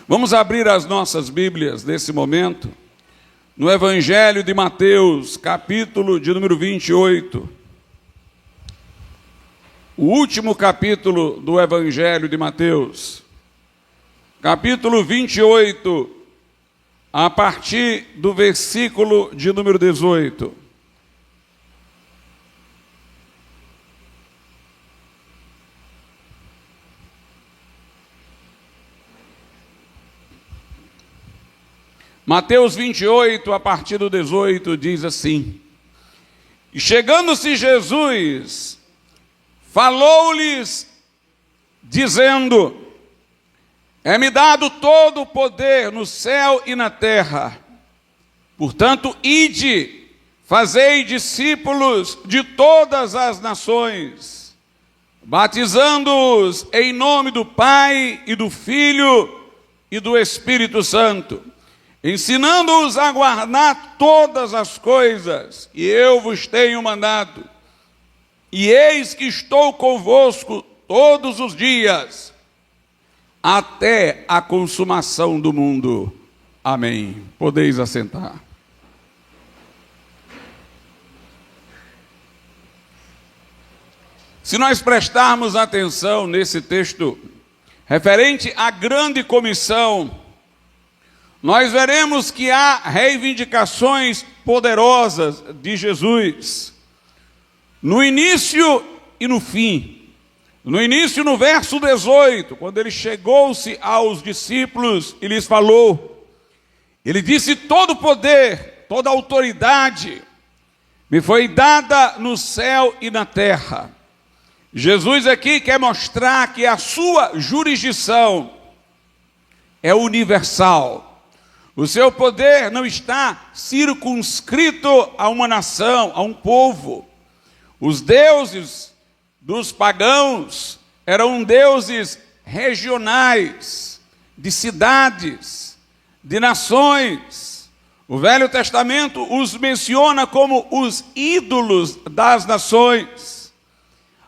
Vamos abrir as nossas Bíblias nesse momento, no Evangelho de Mateus, capítulo de número 28. O último capítulo do Evangelho de Mateus, capítulo 28, a partir do versículo de número 18. Mateus 28, a partir do 18, diz assim: E chegando-se Jesus, falou-lhes, dizendo: É-me dado todo o poder no céu e na terra. Portanto, ide, fazei discípulos de todas as nações, batizando-os em nome do Pai e do Filho e do Espírito Santo, ensinando-os a guardar todas as coisas que eu vos tenho mandado. E eis que estou convosco todos os dias, até a consumação do mundo. Amém. Podeis assentar. Se nós prestarmos atenção nesse texto referente à grande comissão, nós veremos que há reivindicações poderosas de Jesus, no início e no fim. No início, no verso 18, quando ele chegou-se aos discípulos e lhes falou, ele disse: todo o poder, toda a autoridade me foi dada no céu e na terra. Jesus aqui quer mostrar que a sua jurisdição é universal. O seu poder não está circunscrito a uma nação, a um povo. Os deuses dos pagãos eram deuses regionais, de cidades, de nações. O Velho Testamento os menciona como os ídolos das nações.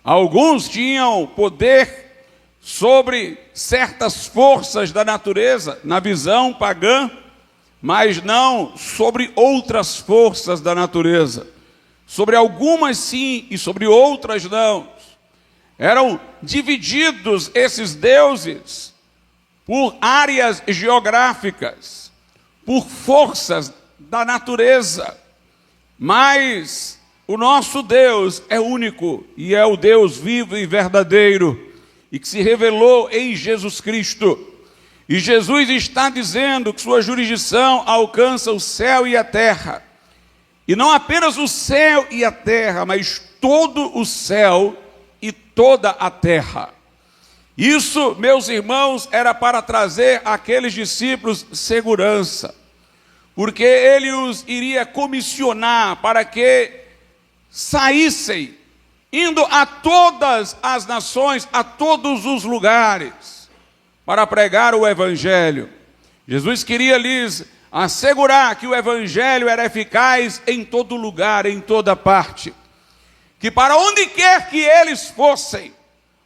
Alguns tinham poder sobre certas forças da natureza, na visão pagã, mas não sobre outras forças da natureza. Sobre algumas sim, e sobre outras não. Eram divididos esses deuses por áreas geográficas, por forças da natureza. Mas o nosso Deus é único, e é o Deus vivo e verdadeiro, e que se revelou em Jesus Cristo. E Jesus está dizendo que sua jurisdição alcança o céu e a terra. E não apenas o céu e a terra, mas todo o céu e toda a terra. Isso, meus irmãos, era para trazer àqueles discípulos segurança, porque ele os iria comissionar para que saíssem, indo a todas as nações, a todos os lugares, para pregar o Evangelho. Jesus queria lhes assegurar que o Evangelho era eficaz em todo lugar, em toda parte. Que para onde quer que eles fossem,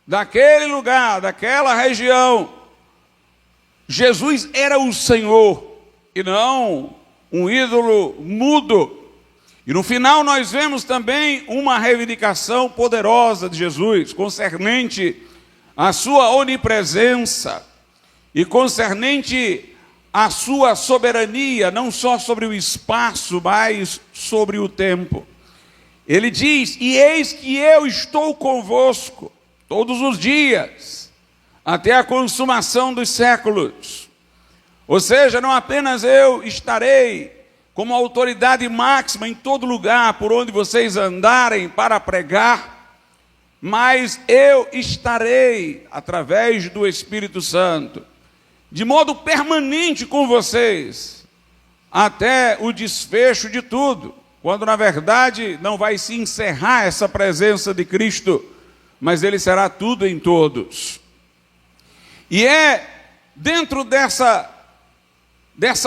daquele lugar, daquela região, Jesus era o Senhor, e não um ídolo mudo. E no final nós vemos também uma reivindicação poderosa de Jesus, concernente à sua onipresença, e concernente à sua soberania, não só sobre o espaço, mas sobre o tempo. Ele diz: e eis que eu estou convosco todos os dias, até a consumação dos séculos. Ou seja, não apenas eu estarei como autoridade máxima em todo lugar por onde vocês andarem para pregar, mas eu estarei, através do Espírito Santo, de modo permanente com vocês, até o desfecho de tudo, quando na verdade não vai se encerrar essa presença de Cristo, mas ele será tudo em todos. E é dentro dessa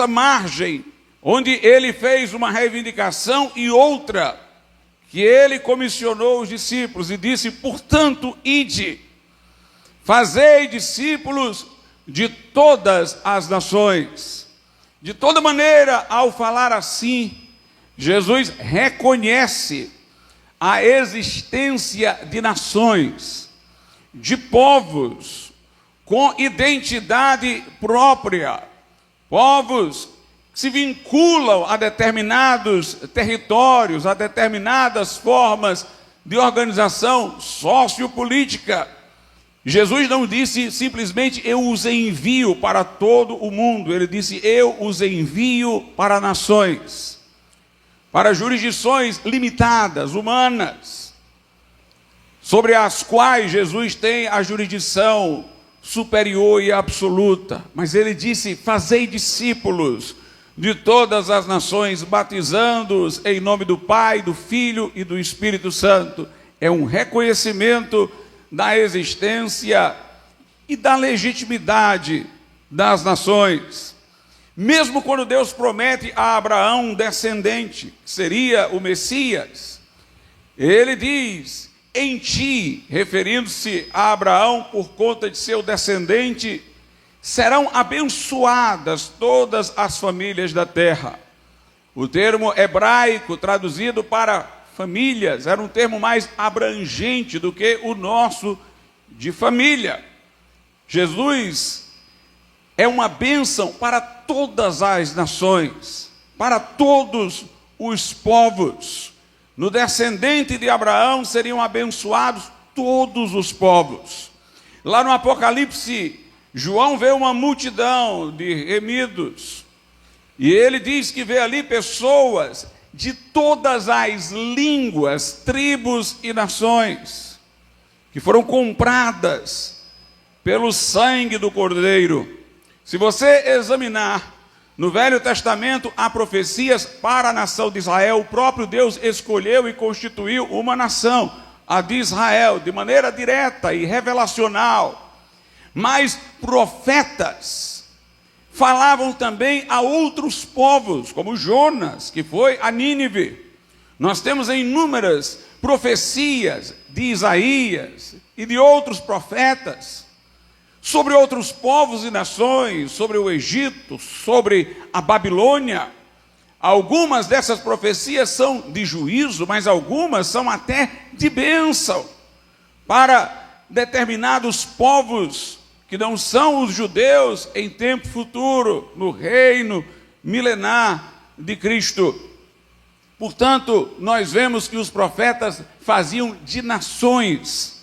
margem, onde ele fez uma reivindicação e outra, que ele comissionou os discípulos e disse: portanto, ide, fazei discípulos de todas as nações. De toda maneira, ao falar assim, Jesus reconhece a existência de nações, de povos com identidade própria, povos que se vinculam a determinados territórios, a determinadas formas de organização sociopolítica. Jesus não disse simplesmente eu os envio para todo o mundo, ele disse eu os envio para nações, para jurisdições limitadas, humanas, sobre as quais Jesus tem a jurisdição superior e absoluta. Mas ele disse, fazei discípulos de todas as nações, batizando-os em nome do Pai, do Filho e do Espírito Santo. É um reconhecimento da existência e da legitimidade das nações. Mesmo quando Deus promete a Abraão um descendente, que seria o Messias, ele diz, em ti, referindo-se a Abraão por conta de seu descendente, serão abençoadas todas as famílias da terra. O termo hebraico traduzido para famílias era um termo mais abrangente do que o nosso de família. Jesus é uma bênção para todas as nações, para todos os povos. No descendente de Abraão seriam abençoados todos os povos. Lá no Apocalipse, João vê uma multidão de remidos, e ele diz que vê ali pessoas de todas as línguas, tribos e nações, que foram compradas pelo sangue do Cordeiro. Se você examinar no Velho Testamento, há profecias para a nação de Israel. O próprio Deus escolheu e constituiu uma nação, a de Israel, de maneira direta e revelacional. Mas profetas falavam também a outros povos, como Jonas, que foi a Nínive. Nós temos inúmeras profecias de Isaías e de outros profetas sobre outros povos e nações, sobre o Egito, sobre a Babilônia. Algumas dessas profecias são de juízo, mas algumas são até de bênção para determinados povos que não são os judeus em tempo futuro, no reino milenar de Cristo. Portanto, nós vemos que os profetas faziam de nações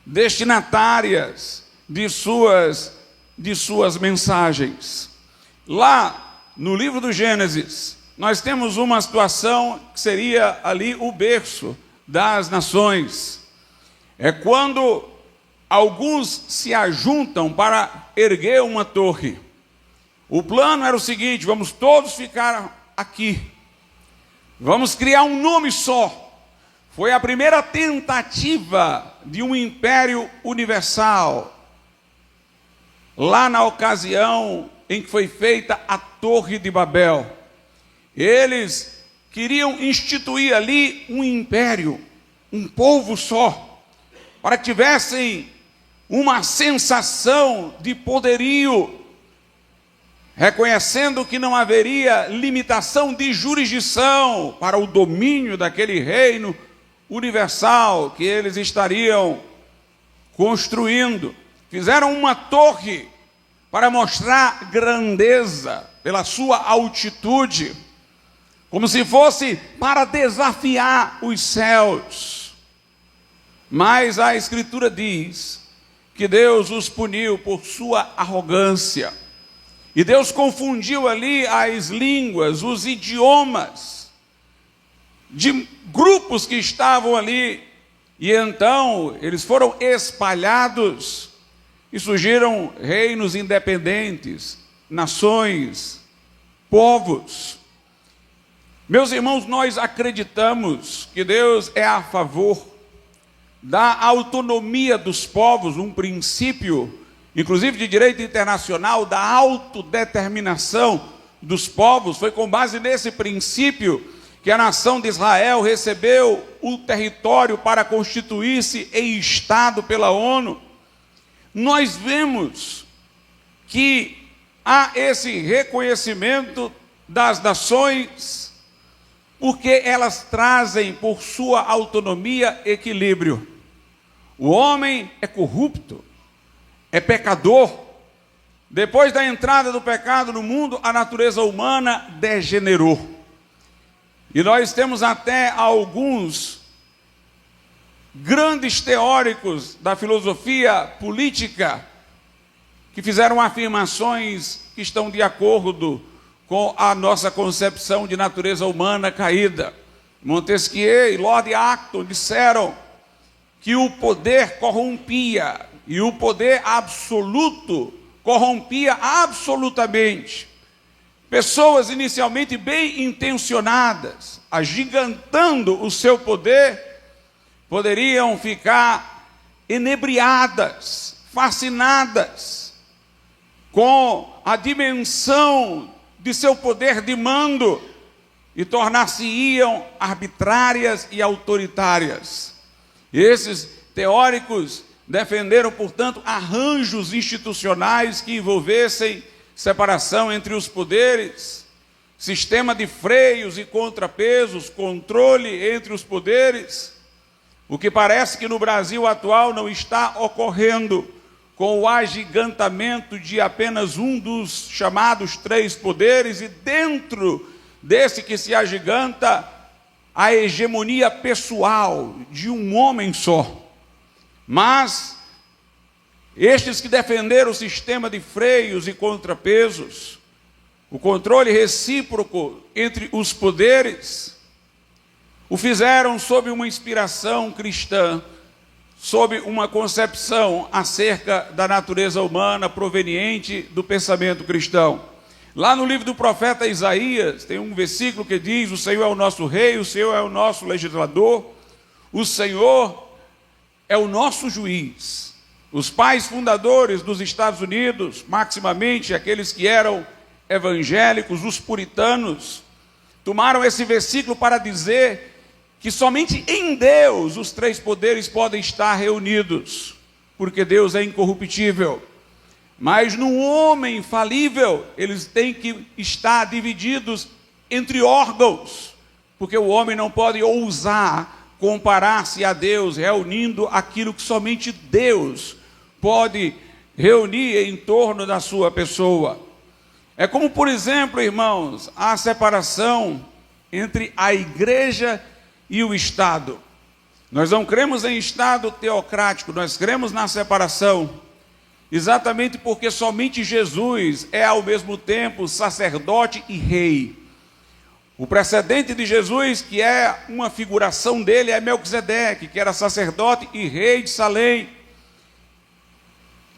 destinatárias de suas mensagens. Lá no livro do Gênesis, nós temos uma situação que seria ali o berço das nações. É quando alguns se ajuntam para erguer uma torre. O plano era o seguinte: vamos todos ficar aqui, vamos criar um nome só. Foi a primeira tentativa de um império universal, lá na ocasião em que foi feita a Torre de Babel. Eles queriam instituir ali um império, um povo só, para que tivessem uma sensação de poderio, reconhecendo que não haveria limitação de jurisdição para o domínio daquele reino universal que eles estariam construindo. Fizeram uma torre para mostrar grandeza pela sua altitude, como se fosse para desafiar os céus. Mas a Escritura diz que Deus os puniu por sua arrogância. E Deus confundiu ali as línguas, os idiomas de grupos que estavam ali. E então eles foram espalhados e surgiram reinos independentes, nações, povos. Meus irmãos, nós acreditamos que Deus é a favor da autonomia dos povos, um princípio, inclusive de direito internacional, da autodeterminação dos povos. Foi com base nesse princípio que a nação de Israel recebeu o território para constituir-se em Estado pela ONU. Nós vemos que há esse reconhecimento das nações, porque elas trazem por sua autonomia equilíbrio. O homem é corrupto, é pecador. Depois da entrada do pecado no mundo, a natureza humana degenerou. E nós temos até alguns grandes teóricos da filosofia política que fizeram afirmações que estão de acordo com a nossa concepção de natureza humana caída. Montesquieu e Lord Acton disseram que o poder corrompia, e o poder absoluto corrompia absolutamente. Pessoas inicialmente bem intencionadas, agigantando o seu poder, poderiam ficar enebriadas, fascinadas com a dimensão de seu poder de mando e tornar-se-iam arbitrárias e autoritárias. Esses teóricos defenderam, portanto, arranjos institucionais que envolvessem separação entre os poderes, sistema de freios e contrapesos, controle entre os poderes, o que parece que no Brasil atual não está ocorrendo, com o agigantamento de apenas um dos chamados três poderes, e dentro desse que se agiganta, a hegemonia pessoal de um homem só. Mas estes que defenderam o sistema de freios e contrapesos, o controle recíproco entre os poderes, o fizeram sob uma inspiração cristã, sob uma concepção acerca da natureza humana proveniente do pensamento cristão. Lá no livro do profeta Isaías, tem um versículo que diz: o Senhor é o nosso rei, o Senhor é o nosso legislador, o Senhor é o nosso juiz. Os pais fundadores dos Estados Unidos, maximamente aqueles que eram evangélicos, os puritanos, tomaram esse versículo para dizer que somente em Deus os três poderes podem estar reunidos, porque Deus é incorruptível. Mas no homem falível, eles têm que estar divididos entre órgãos, porque o homem não pode ousar comparar-se a Deus, reunindo aquilo que somente Deus pode reunir em torno da sua pessoa. É como, por exemplo, irmãos, a separação entre a igreja e o Estado. Nós não cremos em Estado teocrático, nós cremos na separação, exatamente porque somente Jesus é ao mesmo tempo sacerdote e rei. O precedente de Jesus, que é uma figuração dele, é Melquisedeque, que era sacerdote e rei de Salém.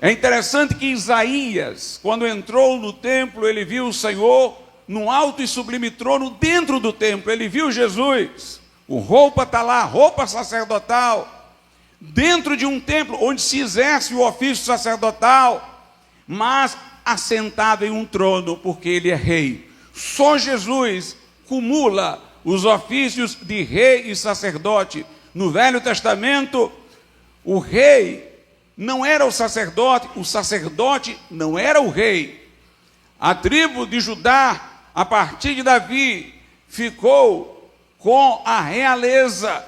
É interessante que Isaías, quando entrou no templo, ele viu o Senhor num alto e sublime trono dentro do templo. Ele viu Jesus, o roupa está lá, roupa sacerdotal, dentro de um templo onde se exerce o ofício sacerdotal, mas assentado em um trono, porque ele é rei. Só Jesus cumula os ofícios de rei e sacerdote. No Velho Testamento, o rei não era o sacerdote não era o rei. A tribo de Judá, a partir de Davi, ficou com a realeza,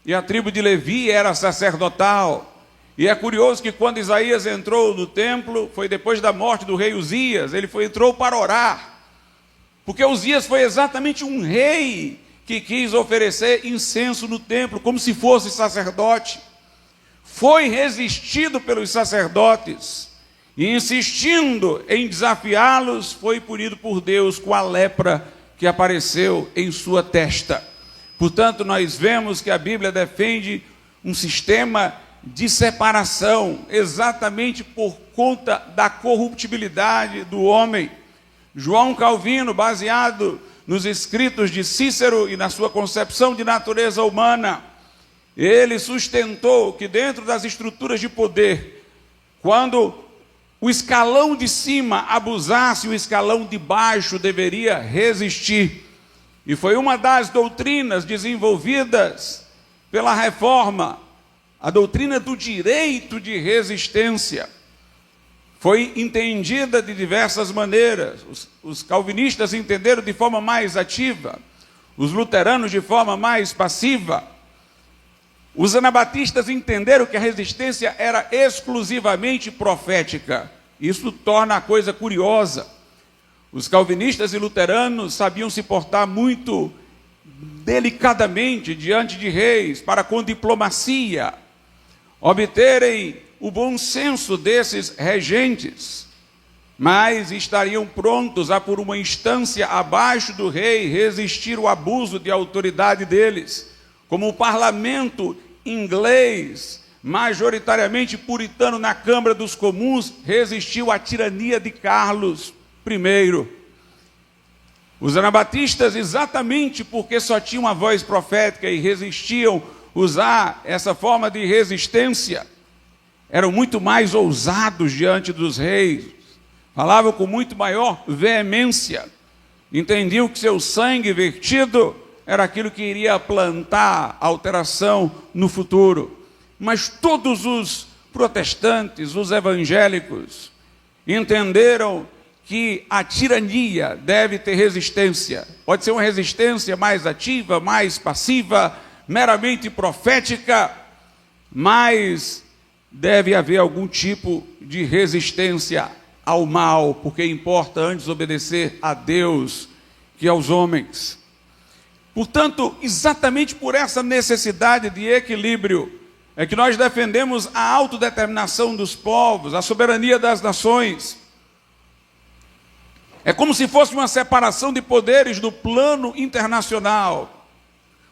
e a tribo de Levi era sacerdotal. E é curioso que quando Isaías entrou no templo, foi depois da morte do rei Uzias, ele entrou para orar, porque Uzias foi exatamente um rei que quis oferecer incenso no templo, como se fosse sacerdote. Foi resistido pelos sacerdotes, e insistindo em desafiá-los, foi punido por Deus com a lepra que apareceu em sua testa. Portanto, nós vemos que a Bíblia defende um sistema de separação, exatamente por conta da corruptibilidade do homem. João Calvino, baseado nos escritos de Cícero e na sua concepção de natureza humana, ele sustentou que dentro das estruturas de poder, quando o escalão de cima abusasse, o escalão de baixo deveria resistir. E foi uma das doutrinas desenvolvidas pela Reforma, a doutrina do direito de resistência. foi entendida de diversas maneiras. Os calvinistas entenderam de forma mais ativa, os luteranos de forma mais passiva. Os anabatistas entenderam que a resistência era exclusivamente profética. Isso torna a coisa curiosa. Os calvinistas e luteranos sabiam se portar muito delicadamente diante de reis, para com diplomacia obterem o bom senso desses regentes, mas estariam prontos a, por uma instância abaixo do rei, resistir ao abuso de autoridade deles, como o parlamento inglês, majoritariamente puritano na Câmara dos Comuns, resistiu à tirania de Carlos I. Os anabatistas, exatamente porque só tinham uma voz profética e resistiam usar essa forma de resistência, eram muito mais ousados diante dos reis, falavam com muito maior veemência, entendiam que seu sangue vertido era aquilo que iria plantar alteração no futuro. Mas todos os protestantes, os evangélicos, entenderam que a tirania deve ter resistência. Pode ser uma resistência mais ativa, mais passiva, meramente profética, mas deve haver algum tipo de resistência ao mal, porque importa antes obedecer a Deus que aos homens. Portanto, exatamente por essa necessidade de equilíbrio, é que nós defendemos a autodeterminação dos povos, a soberania das nações. É como se fosse uma separação de poderes no plano internacional.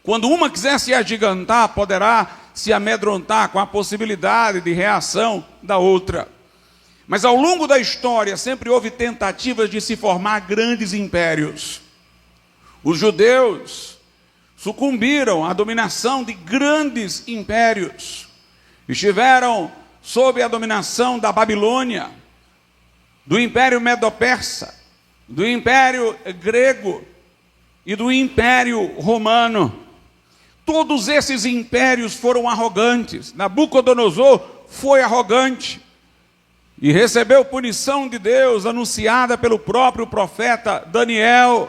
Quando uma quiser se agigantar, poderá se amedrontar com a possibilidade de reação da outra. Mas ao longo da história sempre houve tentativas de se formar grandes impérios. Os judeus sucumbiram à dominação de grandes impérios. Estiveram sob a dominação da Babilônia, do Império Medo-Persa, do Império Grego e do Império Romano. Todos esses impérios foram arrogantes. Nabucodonosor foi arrogante e recebeu punição de Deus anunciada pelo próprio profeta Daniel.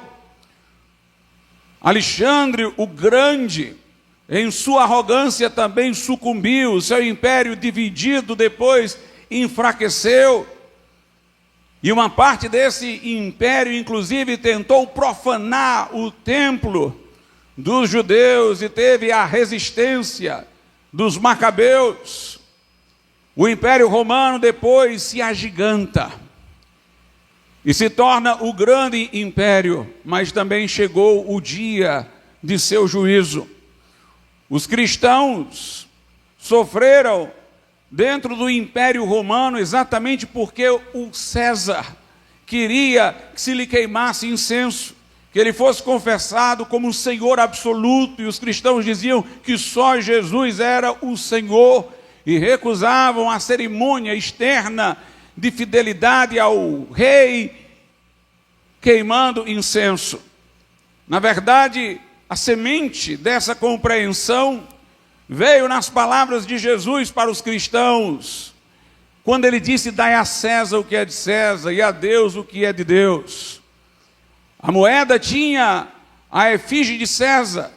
Alexandre o Grande, em sua arrogância, também sucumbiu. O seu império dividido depois enfraqueceu. E uma parte desse império, inclusive, tentou profanar o templo dos judeus e teve a resistência dos macabeus. O Império Romano depois se agiganta e se torna o grande império, mas também chegou o dia de seu juízo. Os cristãos sofreram dentro do Império Romano exatamente porque o César queria que se lhe queimasse incenso, que ele fosse confessado como o Senhor absoluto, e os cristãos diziam que só Jesus era o Senhor, e recusavam a cerimônia externa de fidelidade ao rei, queimando incenso. Na verdade, a semente dessa compreensão veio nas palavras de Jesus para os cristãos, quando ele disse: dai a César o que é de César e a Deus o que é de Deus. A moeda tinha a efígie de César,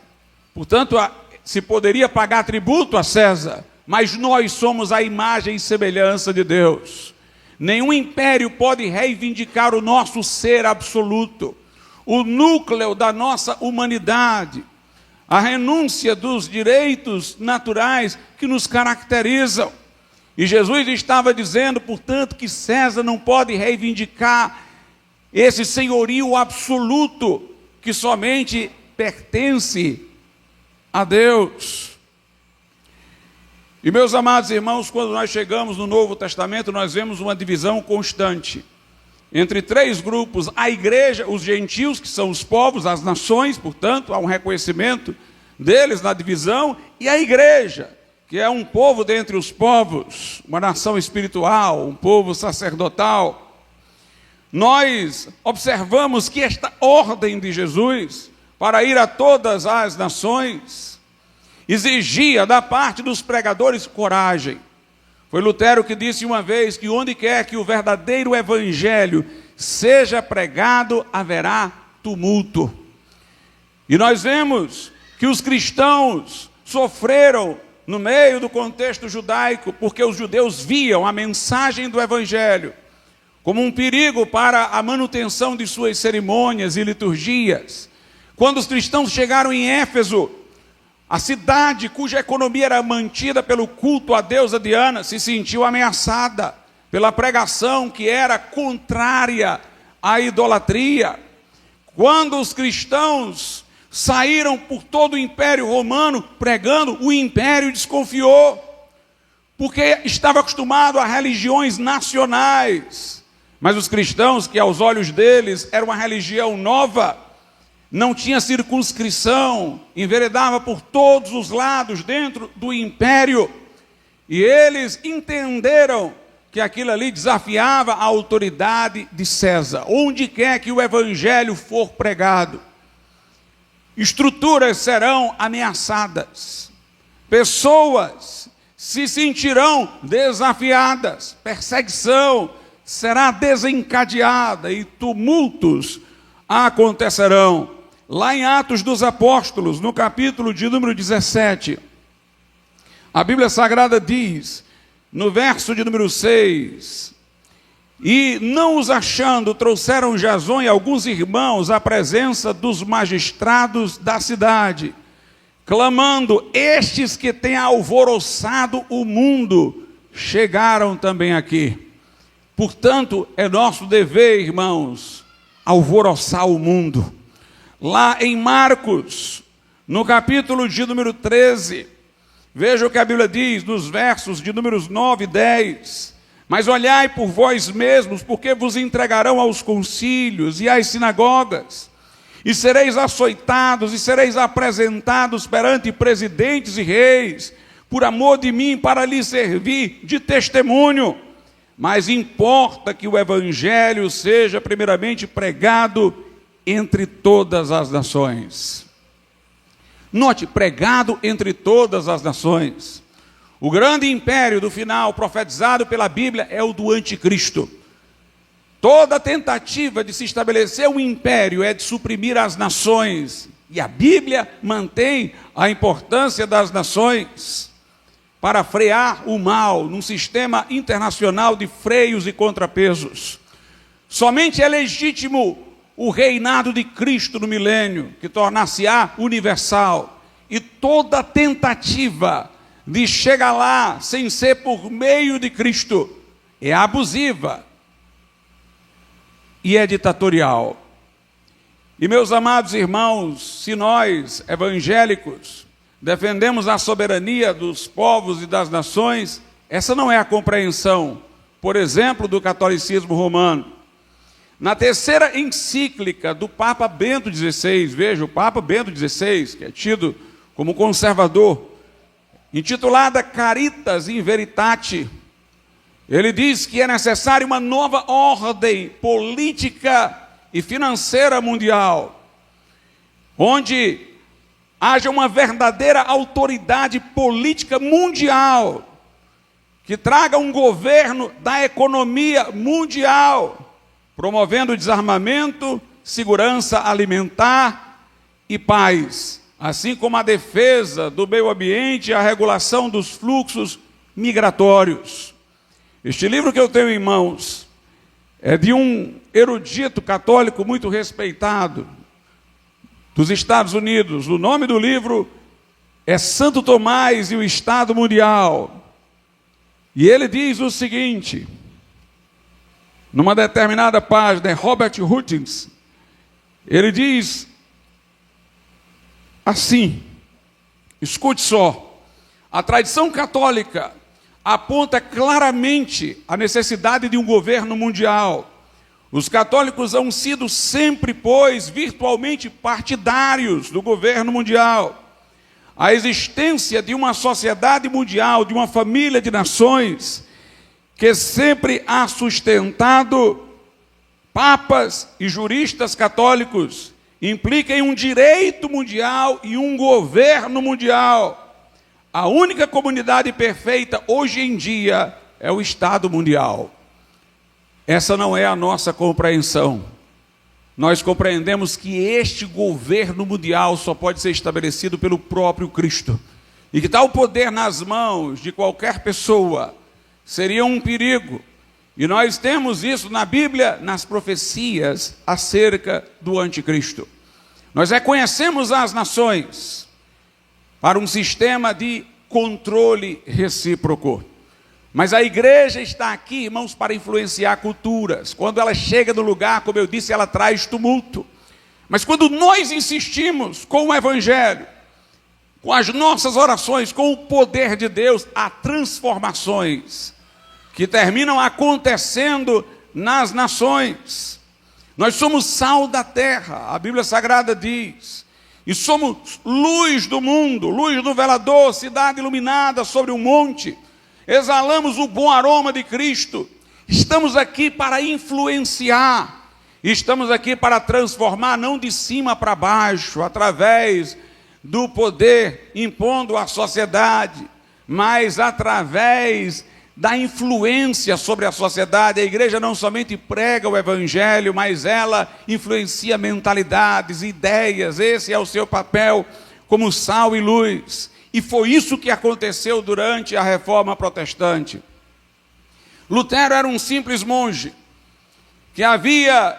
portanto se poderia pagar tributo a César, mas nós somos a imagem e semelhança de Deus. Nenhum império pode reivindicar o nosso ser absoluto, o núcleo da nossa humanidade, a renúncia dos direitos naturais que nos caracterizam. E Jesus estava dizendo, portanto, que César não pode reivindicar esse senhorio absoluto que somente pertence a Deus. E meus amados irmãos, quando nós chegamos no Novo Testamento, nós vemos uma divisão constante entre três grupos: a igreja, os gentios, que são os povos, as nações, portanto, há um reconhecimento deles na divisão, e a igreja, que é um povo dentre os povos, uma nação espiritual, um povo sacerdotal. Nós observamos que esta ordem de Jesus para ir a todas as nações exigia da parte dos pregadores coragem. Foi Lutero que disse uma vez que onde quer que o verdadeiro evangelho seja pregado, haverá tumulto. E nós vemos que os cristãos sofreram no meio do contexto judaico, porque os judeus viam a mensagem do evangelho como um perigo para a manutenção de suas cerimônias e liturgias. Quando os cristãos chegaram em Éfeso, a cidade cuja economia era mantida pelo culto à deusa Diana se sentiu ameaçada pela pregação que era contrária à idolatria. Quando os cristãos saíram por todo o Império Romano pregando, o Império desconfiou, porque estava acostumado a religiões nacionais. Mas os cristãos, que aos olhos deles era uma religião nova, não tinha circunscrição, enveredava por todos os lados dentro do império, e eles entenderam que aquilo ali desafiava a autoridade de César. Onde quer que o evangelho for pregado, estruturas serão ameaçadas, pessoas se sentirão desafiadas, perseguição será desencadeada e tumultos acontecerão. Lá em Atos dos Apóstolos, no capítulo de número 17, a Bíblia Sagrada diz, no verso de número 6, e não os achando, trouxeram Jasão e alguns irmãos à presença dos magistrados da cidade, clamando, estes que têm alvoroçado o mundo, chegaram também aqui. Portanto, é nosso dever, irmãos, alvoroçar o mundo. Lá em Marcos, no capítulo de número 13, veja o que a Bíblia diz, nos versos de números 9 e 10. Mas olhai por vós mesmos, porque vos entregarão aos concílios e às sinagogas, e sereis açoitados, e sereis apresentados perante presidentes e reis, por amor de mim, para lhes servir de testemunho. Mas importa que o evangelho seja primeiramente pregado entre todas as nações. Note, pregado entre todas as nações. O grande império do final, profetizado pela Bíblia, é o do anticristo. Toda tentativa de se estabelecer um império é de suprimir as nações. E a Bíblia mantém a importância das nações para frear o mal num sistema internacional de freios e contrapesos. Somente é legítimo o reinado de Cristo no milênio, que tornar-se-á universal. E toda tentativa de chegar lá sem ser por meio de Cristo é abusiva e é ditatorial. E meus amados irmãos, se nós, evangélicos, defendemos a soberania dos povos e das nações, essa não é a compreensão, por exemplo, do catolicismo romano. Na terceira encíclica do Papa Bento XVI, veja, o Papa Bento XVI, que é tido como conservador, intitulada Caritas in Veritate, ele diz que é necessária uma nova ordem política e financeira mundial, onde haja uma verdadeira autoridade política mundial, que traga um governo da economia mundial, promovendo o desarmamento, segurança alimentar e paz, assim como a defesa do meio ambiente e a regulação dos fluxos migratórios. Este livro que eu tenho em mãos é de um erudito católico muito respeitado dos Estados Unidos. O nome do livro é Santo Tomás e o Estado Mundial. E ele diz o seguinte, numa determinada página, Robert Hutchins, ele diz assim, escute só, a tradição católica aponta claramente a necessidade de um governo mundial. Os católicos han sido sempre, pois, virtualmente partidários do governo mundial. A existência de uma sociedade mundial, de uma família de nações, que sempre há sustentado papas e juristas católicos, implica em um direito mundial e um governo mundial. A única comunidade perfeita hoje em dia é o Estado mundial. Essa não é a nossa compreensão. Nós compreendemos que este governo mundial só pode ser estabelecido pelo próprio Cristo. E que tal poder nas mãos de qualquer pessoa seria um perigo. E nós temos isso na Bíblia, nas profecias acerca do anticristo. Nós reconhecemos as nações para um sistema de controle recíproco. Mas a igreja está aqui, irmãos, para influenciar culturas. Quando ela chega no lugar, como eu disse, ela traz tumulto. Mas quando nós insistimos com o evangelho, com as nossas orações, com o poder de Deus, há transformações que terminam acontecendo nas nações. Nós somos sal da terra, a Bíblia Sagrada diz, e somos luz do mundo, luz do velador, cidade iluminada sobre um monte, exalamos o bom aroma de Cristo. Estamos aqui para influenciar, estamos aqui para transformar, não de cima para baixo, através do poder impondo à sociedade, mas através da influência sobre a sociedade. A igreja não somente prega o evangelho, mas ela influencia mentalidades, ideias. Esse é o seu papel como sal e luz. E foi isso que aconteceu durante a Reforma Protestante. Lutero era um simples monge que havia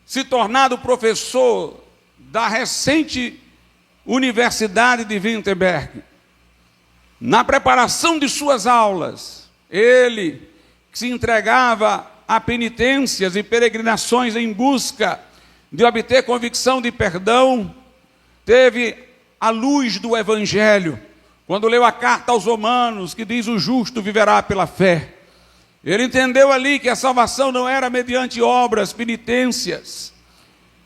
se tornado professor da recente Universidade de Wittenberg. Na preparação de suas aulas, ele se entregava a penitências e peregrinações em busca de obter convicção de perdão, teve a luz do evangelho, quando leu a carta aos Romanos, que diz: o justo viverá pela fé. Ele entendeu ali que a salvação não era mediante obras, penitências,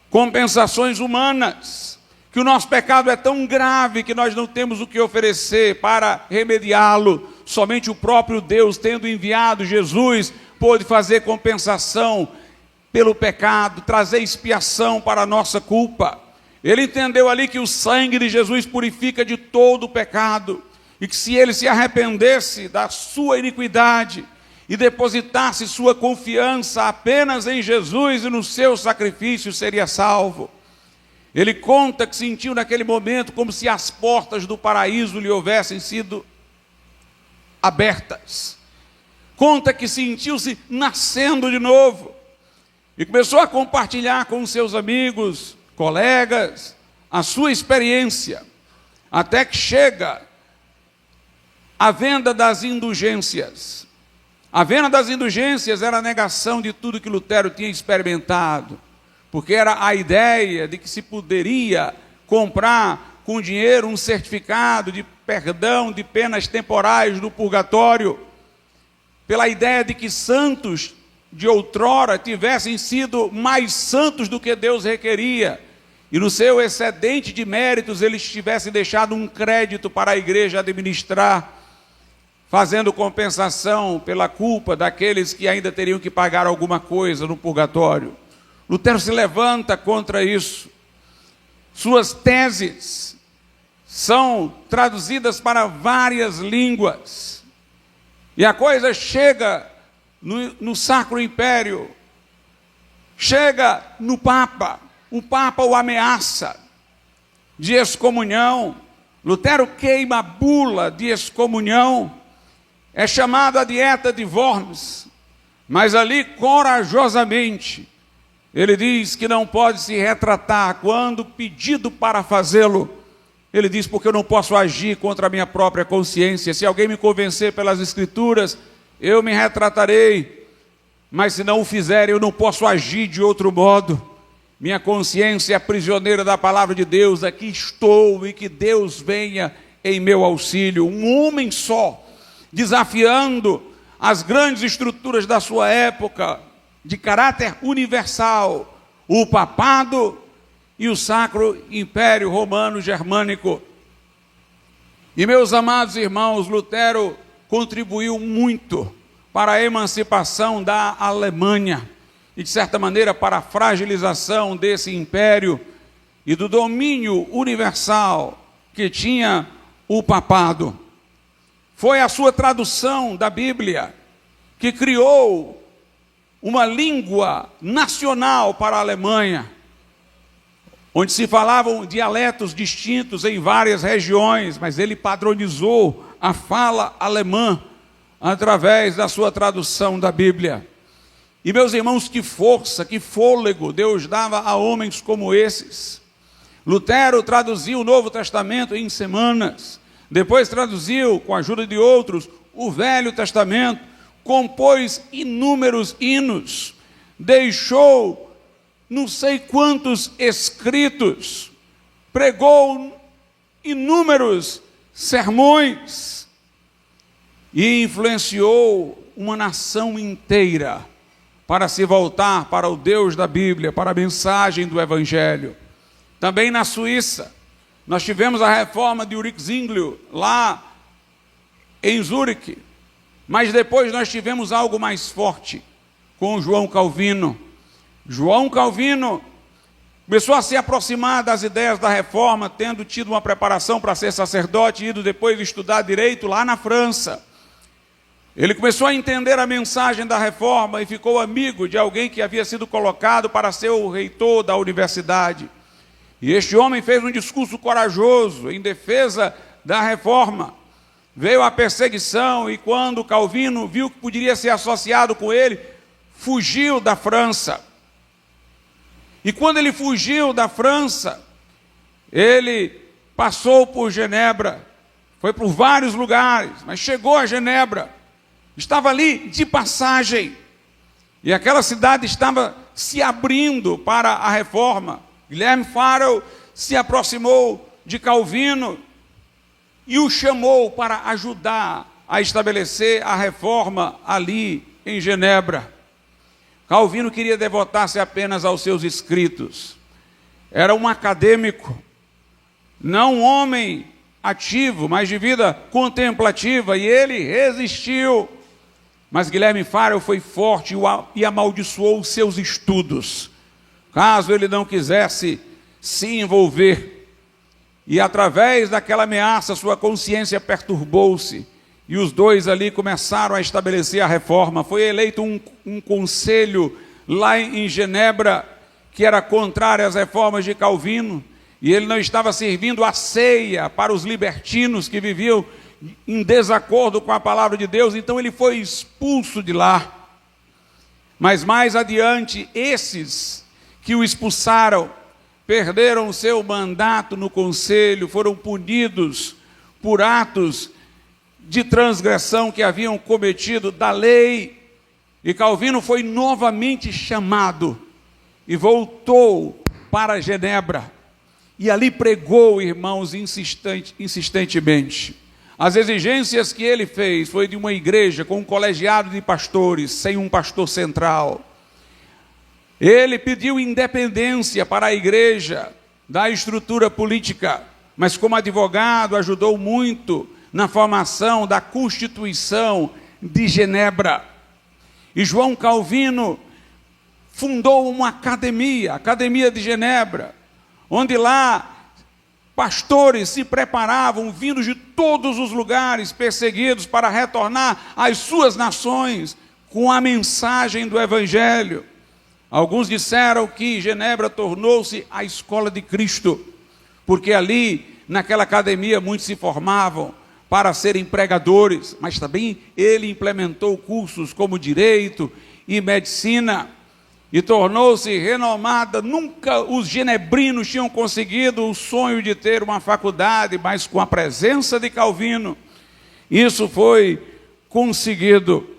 compensações humanas, que o nosso pecado é tão grave que nós não temos o que oferecer para remediá-lo. Somente o próprio Deus, tendo enviado Jesus, pôde fazer compensação pelo pecado, trazer expiação para a nossa culpa. Ele entendeu ali que o sangue de Jesus purifica de todo o pecado, e que se ele se arrependesse da sua iniquidade e depositasse sua confiança apenas em Jesus e no seu sacrifício, seria salvo. Ele conta que sentiu naquele momento como se as portas do paraíso lhe houvessem sido abertas. Conta que sentiu-se nascendo de novo. E começou a compartilhar com os seus amigos, colegas, a sua experiência. Até que chega a venda das indulgências. A venda das indulgências era a negação de tudo que Lutero tinha experimentado. Porque era a ideia de que se poderia comprar com dinheiro um certificado de perdão de penas temporais do purgatório, pela ideia de que santos de outrora tivessem sido mais santos do que Deus requeria, e no seu excedente de méritos eles tivessem deixado um crédito para a igreja administrar, fazendo compensação pela culpa daqueles que ainda teriam que pagar alguma coisa no purgatório. Lutero se levanta contra isso. Suas teses são traduzidas para várias línguas. E a coisa chega no Sacro Império, chega no Papa. O Papa o ameaça de excomunhão. Lutero queima a bula de excomunhão. É chamada a dieta de Worms, mas ali corajosamente ele diz que não pode se retratar. Quando pedido para fazê-lo, ele diz: porque eu não posso agir contra a minha própria consciência. Se alguém me convencer pelas Escrituras, eu me retratarei, mas se não o fizer, eu não posso agir de outro modo. Minha consciência é prisioneira da palavra de Deus. Aqui estou, e que Deus venha em meu auxílio. Um homem só, desafiando as grandes estruturas da sua época, de caráter universal, o papado e o Sacro Império Romano Germânico. E, meus amados irmãos, Lutero contribuiu muito para a emancipação da Alemanha e, de certa maneira, para a fragilização desse império e do domínio universal que tinha o papado. foi a sua tradução da Bíblia que criou uma língua nacional para a Alemanha, onde se falavam dialetos distintos em várias regiões, mas ele padronizou a fala alemã através da sua tradução da Bíblia. E, meus irmãos, que força, que fôlego Deus dava a homens como esses. Lutero traduziu o Novo Testamento em semanas, depois traduziu, com a ajuda de outros, o Velho Testamento, compôs inúmeros hinos, deixou não sei quantos escritos, pregou inúmeros sermões e influenciou uma nação inteira para se voltar para o Deus da Bíblia, para a mensagem do Evangelho. Também na Suíça, nós tivemos a reforma de Ulrich Zwinglio, lá em Zurique, mas depois nós tivemos algo mais forte, com João Calvino. João Calvino começou a se aproximar das ideias da reforma, tendo tido uma preparação para ser sacerdote, ido depois estudar direito lá na França. Ele começou a entender a mensagem da reforma e ficou amigo de alguém que havia sido colocado para ser o reitor da universidade. E este homem fez um discurso corajoso em defesa da reforma. Veio a perseguição e quando Calvino viu que poderia ser associado com ele, fugiu da França. E quando ele fugiu da França, ele passou por Genebra, foi por vários lugares, mas chegou a Genebra, estava ali de passagem, e aquela cidade estava se abrindo para a reforma. Guilherme Farel se aproximou de Calvino e o chamou para ajudar a estabelecer a reforma ali em Genebra. Calvino queria devotar-se apenas aos seus escritos. Era um acadêmico, não um homem ativo, mas de vida contemplativa, e ele resistiu. Mas Guilherme Farel foi forte e amaldiçoou os seus estudos, caso ele não quisesse se envolver. E através daquela ameaça, sua consciência perturbou-se, e os dois ali começaram a estabelecer a reforma. Foi eleito um conselho lá em Genebra, que era contrário às reformas de Calvino, e ele não estava servindo a ceia para os libertinos que viviam em desacordo com a palavra de Deus, então ele foi expulso de lá. Mas mais adiante, esses que o expulsaram, perderam o seu mandato no conselho, foram punidos por atos de transgressão que haviam cometido da lei, e Calvino foi novamente chamado e voltou para Genebra, e ali pregou, irmãos, insistentemente. As exigências que ele fez foi de uma igreja com um colegiado de pastores, sem um pastor central. Ele pediu independência para a igreja da estrutura política, mas como advogado ajudou muito na formação da Constituição de Genebra. E João Calvino fundou uma academia, a Academia de Genebra, onde lá pastores se preparavam, vindos de todos os lugares, perseguidos, para retornar às suas nações com a mensagem do Evangelho. Alguns disseram que Genebra tornou-se a escola de Cristo, porque ali, naquela academia, muitos se formavam para serem pregadores, mas também ele implementou cursos como direito e medicina, e tornou-se renomada. Nunca os genebrinos tinham conseguido o sonho de ter uma faculdade, mas com a presença de Calvino, isso foi conseguido.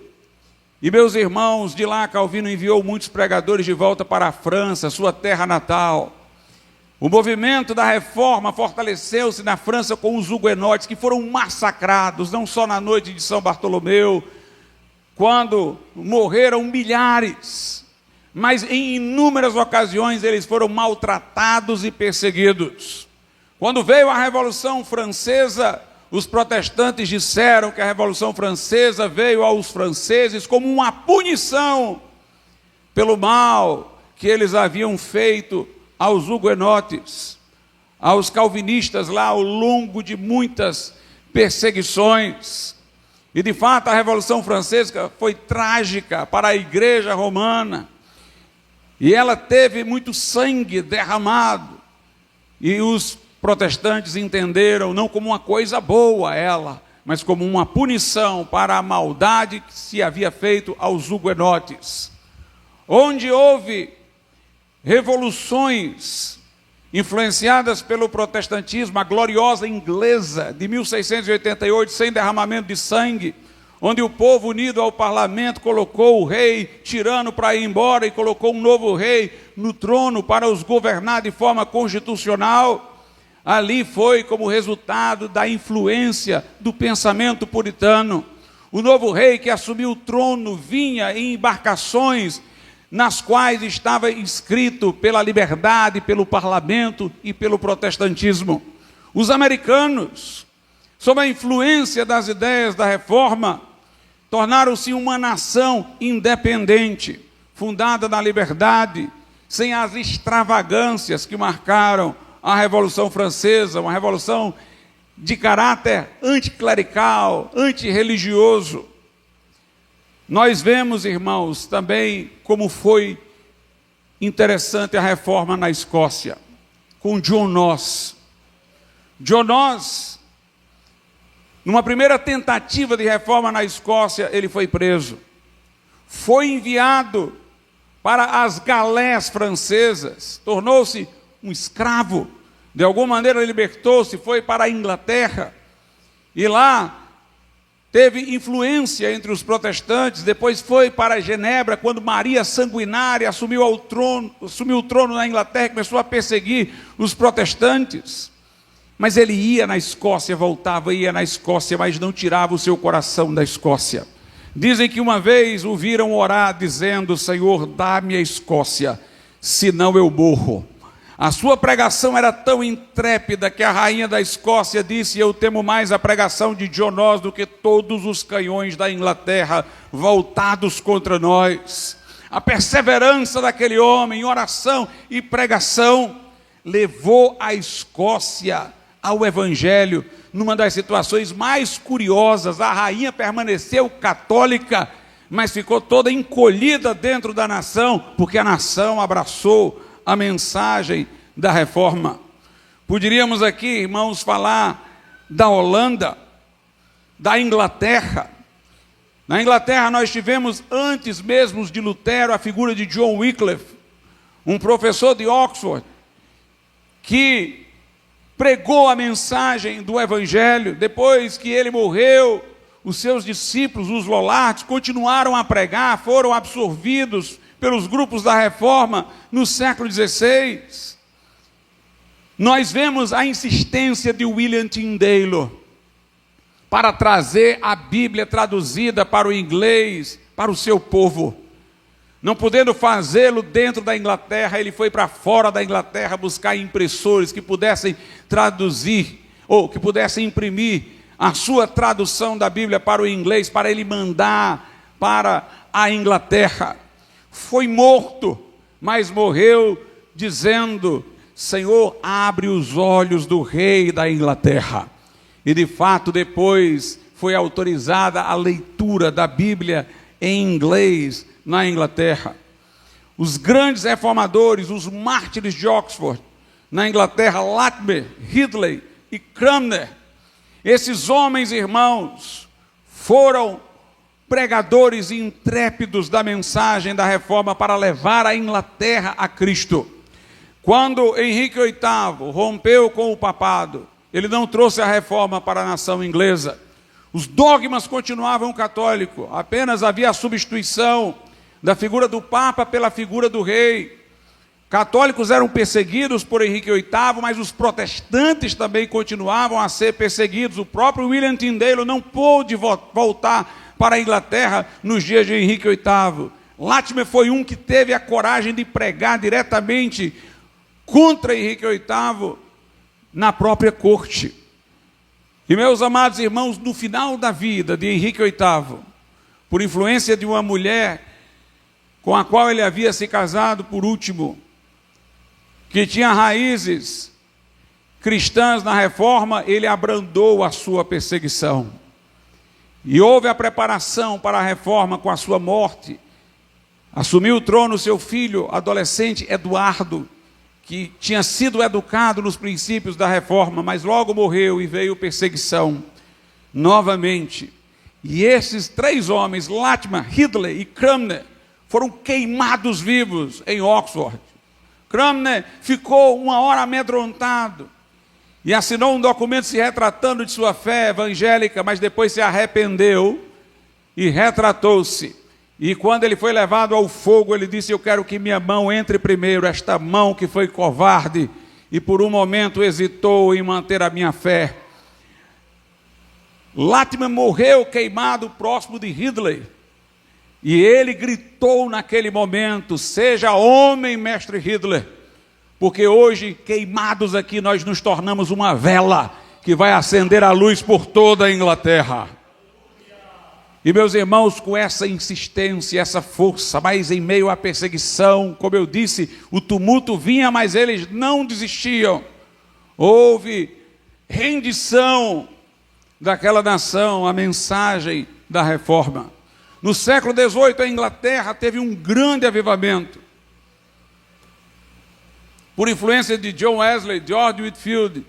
E meus irmãos, de lá Calvino enviou muitos pregadores de volta para a França, sua terra natal. O movimento da reforma fortaleceu-se na França com os huguenotes, que foram massacrados, não só na noite de São Bartolomeu, quando morreram milhares, mas em inúmeras ocasiões eles foram maltratados e perseguidos. Quando veio a Revolução Francesa, os protestantes disseram que a Revolução Francesa veio aos franceses como uma punição pelo mal que eles haviam feito aos huguenotes, aos calvinistas lá ao longo de muitas perseguições. E de fato a Revolução Francesa foi trágica para a Igreja Romana. E ela teve muito sangue derramado. E os protestantes entenderam não como uma coisa boa ela, mas como uma punição para a maldade que se havia feito aos huguenotes. Onde houve revoluções influenciadas pelo protestantismo, a gloriosa inglesa de 1688, sem derramamento de sangue, onde o povo unido ao parlamento colocou o rei tirano para ir embora e colocou um novo rei no trono para os governar de forma constitucional. Ali foi como resultado da influência do pensamento puritano. O novo rei que assumiu o trono vinha em embarcações nas quais estava inscrito pela liberdade, pelo parlamento e pelo protestantismo. Os americanos, sob a influência das ideias da reforma, tornaram-se uma nação independente, fundada na liberdade, sem as extravagâncias que marcaram a Revolução Francesa, uma revolução de caráter anticlerical, antirreligioso. Nós vemos, irmãos, também como foi interessante a reforma na Escócia, com John Knox. John Knox, numa primeira tentativa de reforma na Escócia, ele foi preso. Foi enviado para as galés francesas, tornou-se um escravo. De alguma maneira libertou-se, foi para a Inglaterra. E lá teve influência entre os protestantes, depois foi para Genebra, quando Maria Sanguinária assumiu o trono na Inglaterra, começou a perseguir os protestantes. Mas ele ia na Escócia, voltava, ia na Escócia, mas não tirava o seu coração da Escócia. Dizem que uma vez o viram orar, dizendo: Senhor, dá-me a Escócia, senão eu morro. A sua pregação era tão intrépida que a rainha da Escócia disse: eu temo mais a pregação de John Knox do que todos os canhões da Inglaterra voltados contra nós. A perseverança daquele homem em oração e pregação levou a Escócia ao Evangelho. Numa das situações mais curiosas, a rainha permaneceu católica, mas ficou toda encolhida dentro da nação, porque a nação abraçou a mensagem da reforma. Poderíamos aqui, irmãos, falar da Holanda, da Inglaterra. Na Inglaterra nós tivemos, antes mesmo de Lutero, a figura de John Wycliffe, um professor de Oxford, que pregou a mensagem do Evangelho. Depois que ele morreu, os seus discípulos, os Lollards, continuaram a pregar, foram absorvidos pelos grupos da Reforma no século XVI. Nós vemos a insistência de William Tyndale para trazer a Bíblia traduzida para o inglês, para o seu povo. Não podendo fazê-lo dentro da Inglaterra, ele foi para fora da Inglaterra buscar impressores que pudessem traduzir, ou que pudessem imprimir a sua tradução da Bíblia para o inglês, para ele mandar para a Inglaterra. Foi morto, mas morreu dizendo: Senhor, abre os olhos do rei da Inglaterra. E de fato depois foi autorizada a leitura da Bíblia em inglês na Inglaterra. Os grandes reformadores, os mártires de Oxford, na Inglaterra, Latimer, Ridley e Cranmer, esses homens, irmãos, foram pregadores intrépidos da mensagem da reforma para levar a Inglaterra a Cristo. Quando Henrique VIII rompeu com o papado, ele não trouxe a reforma para a nação inglesa. Os dogmas continuavam católicos, apenas havia a substituição da figura do Papa pela figura do rei. Católicos eram perseguidos por Henrique VIII, mas os protestantes também continuavam a ser perseguidos. O próprio William Tyndale não pôde voltar para a Inglaterra nos dias de Henrique VIII. Latimer foi um que teve a coragem de pregar diretamente contra Henrique VIII na própria corte. E meus amados irmãos, no final da vida de Henrique VIII, por influência de uma mulher com a qual ele havia se casado por último, que tinha raízes cristãs na reforma, ele abrandou a sua perseguição. E houve a preparação para a reforma com a sua morte. Assumiu o trono seu filho, adolescente Eduardo, que tinha sido educado nos princípios da reforma, mas logo morreu e veio perseguição novamente. E esses 3 homens, Latimer, Ridley e Cranmer, foram queimados vivos em Oxford. Cranmer ficou 1 hora amedrontado e assinou um documento se retratando de sua fé evangélica, mas depois se arrependeu e retratou-se. E quando ele foi levado ao fogo, ele disse: eu quero que minha mão entre primeiro, esta mão que foi covarde e por um momento hesitou em manter a minha fé. Latimer morreu queimado próximo de Ridley. E ele gritou naquele momento: seja homem, mestre Ridley, porque hoje, queimados aqui, nós nos tornamos uma vela que vai acender a luz por toda a Inglaterra. E meus irmãos, com essa insistência, essa força, mas em meio à perseguição, como eu disse, o tumulto vinha, mas eles não desistiam. Houve rendição daquela nação, a mensagem da reforma. No século XVIII, a Inglaterra teve um grande avivamento. Por influência de John Wesley, George Whitefield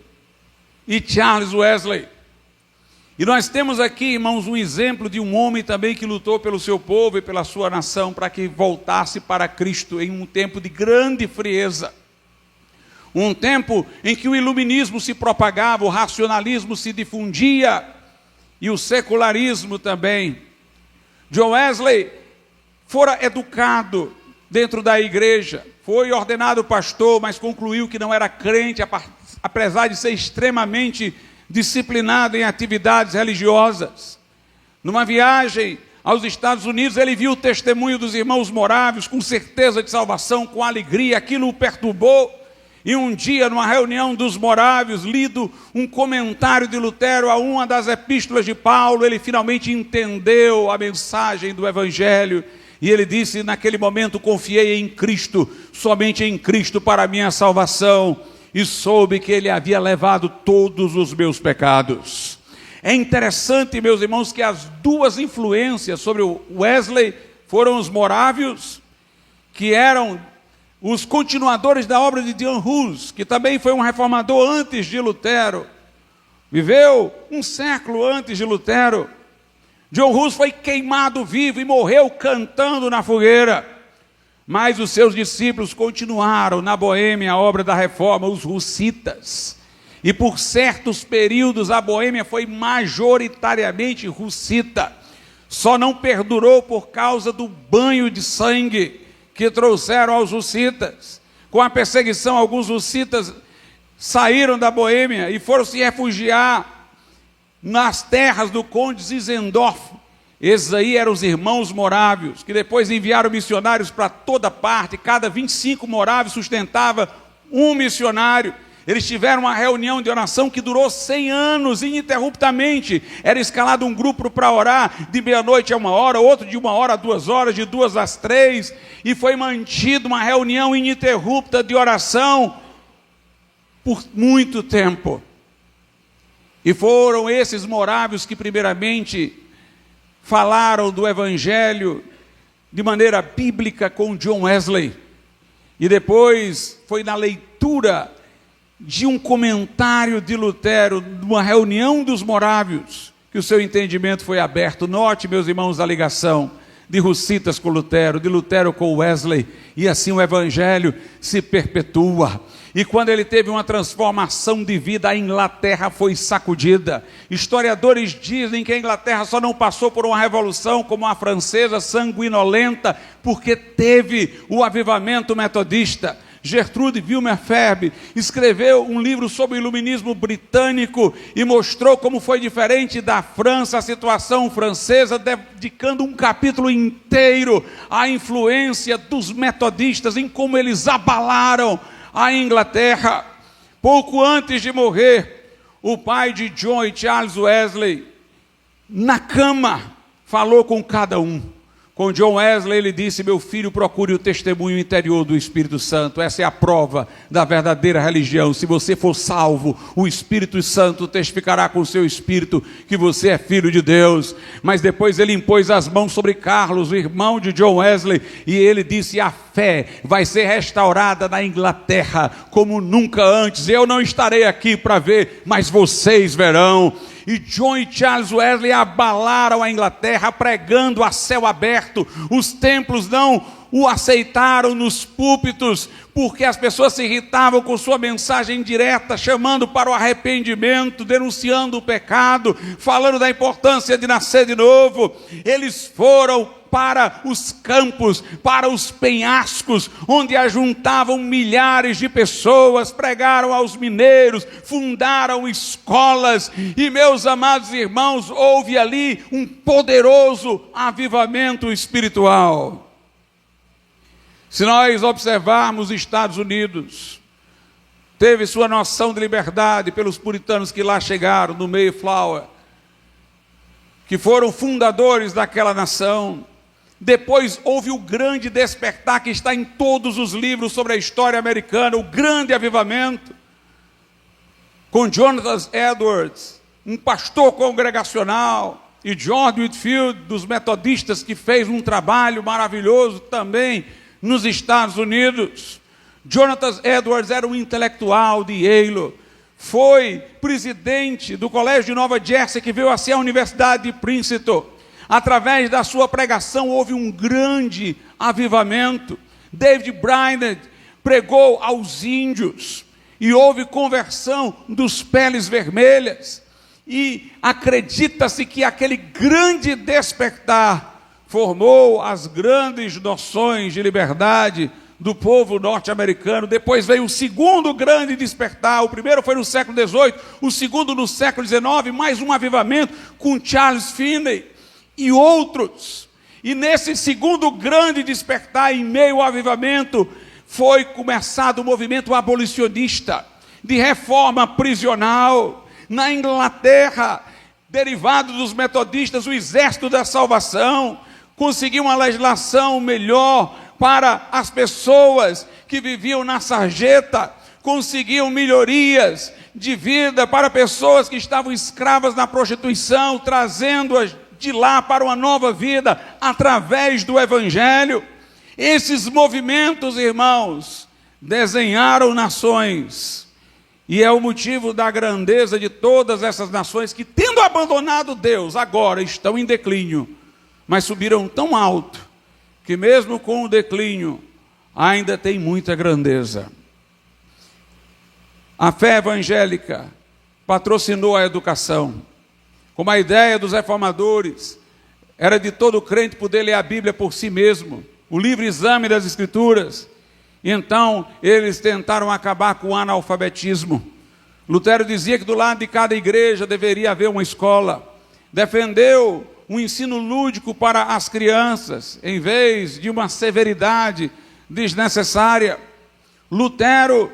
e Charles Wesley. E nós temos aqui, irmãos, um exemplo de um homem também que lutou pelo seu povo e pela sua nação para que voltasse para Cristo em um tempo de grande frieza. Um tempo em que o iluminismo se propagava, o racionalismo se difundia e o secularismo também. John Wesley fora educado dentro da igreja, foi ordenado pastor, mas concluiu que não era crente, apesar de ser extremamente disciplinado em atividades religiosas. Numa viagem aos Estados Unidos, ele viu o testemunho dos irmãos morávios com certeza de salvação, com alegria, aquilo o perturbou. E um dia, numa reunião dos morávios, lido um comentário de Lutero a uma das epístolas de Paulo, ele finalmente entendeu a mensagem do Evangelho. E ele disse: naquele momento confiei em Cristo, somente em Cristo para a minha salvação, e soube que ele havia levado todos os meus pecados. É interessante, meus irmãos, que as 2 influências sobre o Wesley foram os morávios, que eram os continuadores da obra de John Hus, que também foi um reformador antes de Lutero, viveu um século antes de Lutero. John Hus foi queimado vivo e morreu cantando na fogueira, mas os seus discípulos continuaram na Boêmia a obra da reforma, os hussitas, e por certos períodos a Boêmia foi majoritariamente hussita, só não perdurou por causa do banho de sangue que trouxeram aos hussitas. Com a perseguição, alguns hussitas saíram da Boêmia e foram se refugiar nas terras do conde Zinzendorf. Esses aí eram os irmãos morávios, que depois enviaram missionários para toda parte. Cada 25 morávios sustentava um missionário. Eles tiveram uma reunião de oração que durou 100 anos, ininterruptamente. Era escalado um grupo para orar de meia-noite a 1 hora, outro de 1 hora a 2 horas, de 2 às 3. E foi mantida uma reunião ininterrupta de oração por muito tempo. E foram esses morávios que primeiramente falaram do Evangelho de maneira bíblica com John Wesley. E depois foi na leitura de um comentário de Lutero, numa reunião dos morávios, que o seu entendimento foi aberto. Note, meus irmãos, a ligação de hussitas com Lutero, de Lutero com Wesley, e assim o Evangelho se perpetua. E quando ele teve uma transformação de vida, a Inglaterra foi sacudida. Historiadores dizem que a Inglaterra só não passou por uma revolução como a francesa, sanguinolenta, porque teve o avivamento metodista. Gertrude Wilmer Ferb escreveu um livro sobre o iluminismo britânico e mostrou como foi diferente da França, a situação francesa, dedicando um capítulo inteiro à influência dos metodistas, em como eles abalaram a Inglaterra. Pouco antes de morrer, o pai de John e Charles Wesley, na cama, falou com cada um. Com John Wesley ele disse: meu filho, procure o testemunho interior do Espírito Santo. Essa é a prova da verdadeira religião. Se você for salvo, o Espírito Santo testificará com o seu espírito que você é filho de Deus. Mas depois ele impôs as mãos sobre Carlos, o irmão de John Wesley, e ele disse: a fé vai ser restaurada na Inglaterra como nunca antes. Eu não estarei aqui para ver, mas vocês verão. E John e Charles Wesley abalaram a Inglaterra pregando a céu aberto. Os templos não o aceitaram nos púlpitos, porque as pessoas se irritavam com sua mensagem direta, chamando para o arrependimento, denunciando o pecado, falando da importância de nascer de novo. Eles foram para os campos, para os penhascos, onde ajuntavam milhares de pessoas, pregaram aos mineiros, fundaram escolas, e meus amados irmãos, houve ali um poderoso avivamento espiritual. Se nós observarmos os Estados Unidos, teve sua noção de liberdade pelos puritanos que lá chegaram, no Mayflower, que foram fundadores daquela nação. Depois houve o grande despertar que está em todos os livros sobre a história americana, o grande avivamento, com Jonathan Edwards, um pastor congregacional, e George Whitefield, dos metodistas, que fez um trabalho maravilhoso também nos Estados Unidos. Jonathan Edwards era um intelectual de Yale, foi presidente do Colégio de Nova Jersey, que veio a ser a Universidade de Princeton. Através da sua pregação houve um grande avivamento. David Brainerd pregou aos índios e houve conversão dos peles vermelhas. E acredita-se que aquele grande despertar formou as grandes noções de liberdade do povo norte-americano. Depois veio o segundo grande despertar. O primeiro foi no século XVIII, o segundo no século XIX, mais um avivamento com Charles Finney e outros. E nesse segundo grande despertar, em meio ao avivamento, foi começado o movimento abolicionista, de reforma prisional. Na Inglaterra, derivado dos metodistas, o Exército da Salvação conseguiu uma legislação melhor para as pessoas que viviam na sarjeta, conseguiam melhorias de vida para pessoas que estavam escravas na prostituição, trazendo-as de lá para uma nova vida através do Evangelho. Esses movimentos, irmãos, desenharam nações, e é o motivo da grandeza de todas essas nações que, tendo abandonado Deus, agora estão em declínio, mas subiram tão alto que mesmo com o declínio ainda tem muita grandeza. A fé evangélica patrocinou a educação. Como a ideia dos reformadores era de todo crente poder ler a Bíblia por si mesmo, o livre exame das Escrituras. Então, eles tentaram acabar com o analfabetismo. Lutero dizia que do lado de cada igreja deveria haver uma escola. Defendeu um ensino lúdico para as crianças, em vez de uma severidade desnecessária. Lutero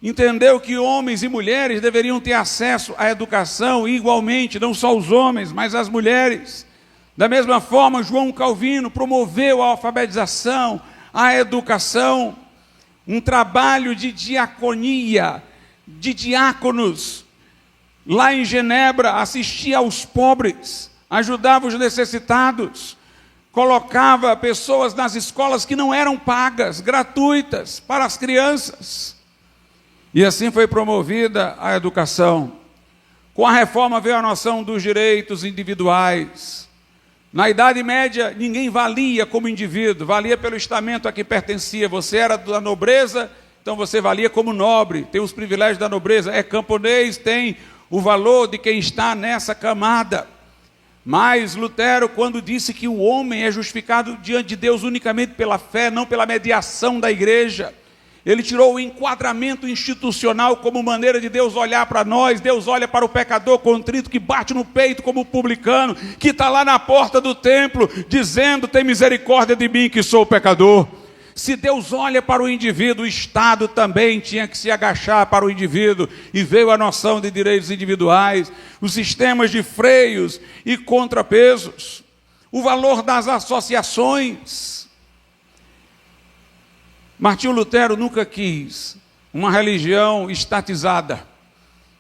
entendeu que homens e mulheres deveriam ter acesso à educação igualmente, não só os homens, mas as mulheres. Da mesma forma, João Calvino promoveu a alfabetização, a educação, um trabalho de diaconia, de diáconos. Lá em Genebra, assistia aos pobres, ajudava os necessitados, colocava pessoas nas escolas que não eram pagas, gratuitas, para as crianças. E assim foi promovida a educação. Com a reforma veio a noção dos direitos individuais. Na Idade Média, ninguém valia como indivíduo, valia pelo estamento a que pertencia. Você era da nobreza, então você valia como nobre, tem os privilégios da nobreza. É camponês, tem o valor de quem está nessa camada. Mas Lutero, quando disse que o homem é justificado diante de Deus unicamente pela fé, não pela mediação da igreja, ele tirou o enquadramento institucional como maneira de Deus olhar para nós. Deus olha para o pecador contrito que bate no peito como o publicano, que está lá na porta do templo, dizendo: tem misericórdia de mim que sou pecador. Se Deus olha para o indivíduo, o Estado também tinha que se agachar para o indivíduo, e veio a noção de direitos individuais, os sistemas de freios e contrapesos. o valor das associações. Martinho Lutero nunca quis uma religião estatizada,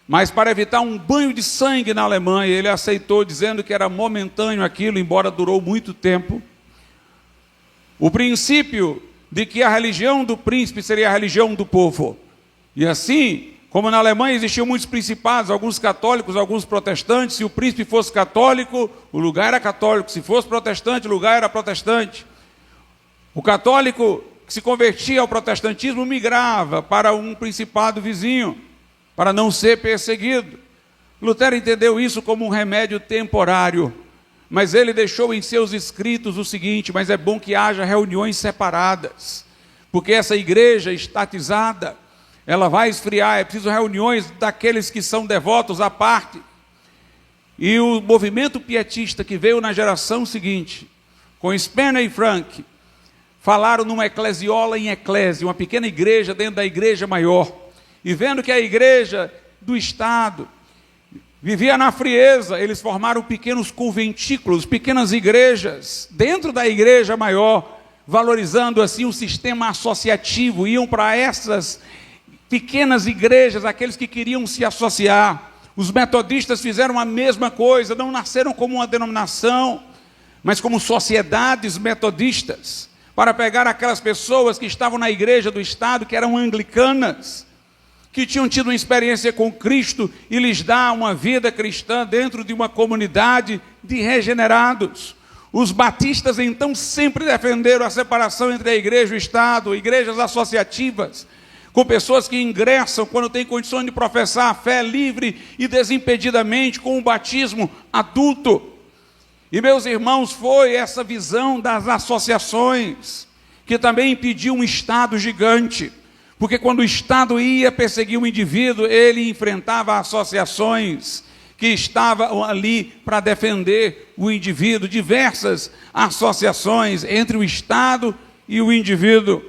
mas para evitar um banho de sangue na Alemanha, ele aceitou, dizendo que era momentâneo aquilo, embora durou muito tempo. O princípio de que a religião do príncipe seria a religião do povo. E assim, como na Alemanha existiam muitos principados, alguns católicos, alguns protestantes, se o príncipe fosse católico, o lugar era católico, se fosse protestante, o lugar era protestante. O católico que se convertia ao protestantismo migrava para um principado vizinho, para não ser perseguido. Lutero entendeu isso como um remédio temporário, mas ele deixou em seus escritos o seguinte: mas é bom que haja reuniões separadas, porque essa igreja estatizada, ela vai esfriar, é preciso reuniões daqueles que são devotos à parte. E o movimento pietista que veio na geração seguinte, com Spener e Frank, falaram numa eclesiola em eclésia, uma pequena igreja dentro da igreja maior. E vendo que a igreja do Estado vivia na frieza, eles formaram pequenos conventículos, pequenas igrejas, dentro da igreja maior, valorizando assim o sistema associativo. Iam para essas pequenas igrejas aqueles que queriam se associar. Os metodistas fizeram a mesma coisa, não nasceram como uma denominação, mas como sociedades metodistas, para pegar aquelas pessoas que estavam na igreja do Estado, que eram anglicanas, que tinham tido uma experiência com Cristo, e lhes dar uma vida cristã dentro de uma comunidade de regenerados. Os batistas, então, sempre defenderam a separação entre a igreja e o Estado, igrejas associativas, com pessoas que ingressam quando têm condições de professar a fé livre e desimpedidamente, com o batismo adulto. E, meus irmãos, foi essa visão das associações que também impediu um Estado gigante. Porque quando o Estado ia perseguir um indivíduo, ele enfrentava associações que estavam ali para defender o indivíduo, diversas associações entre o Estado e o indivíduo.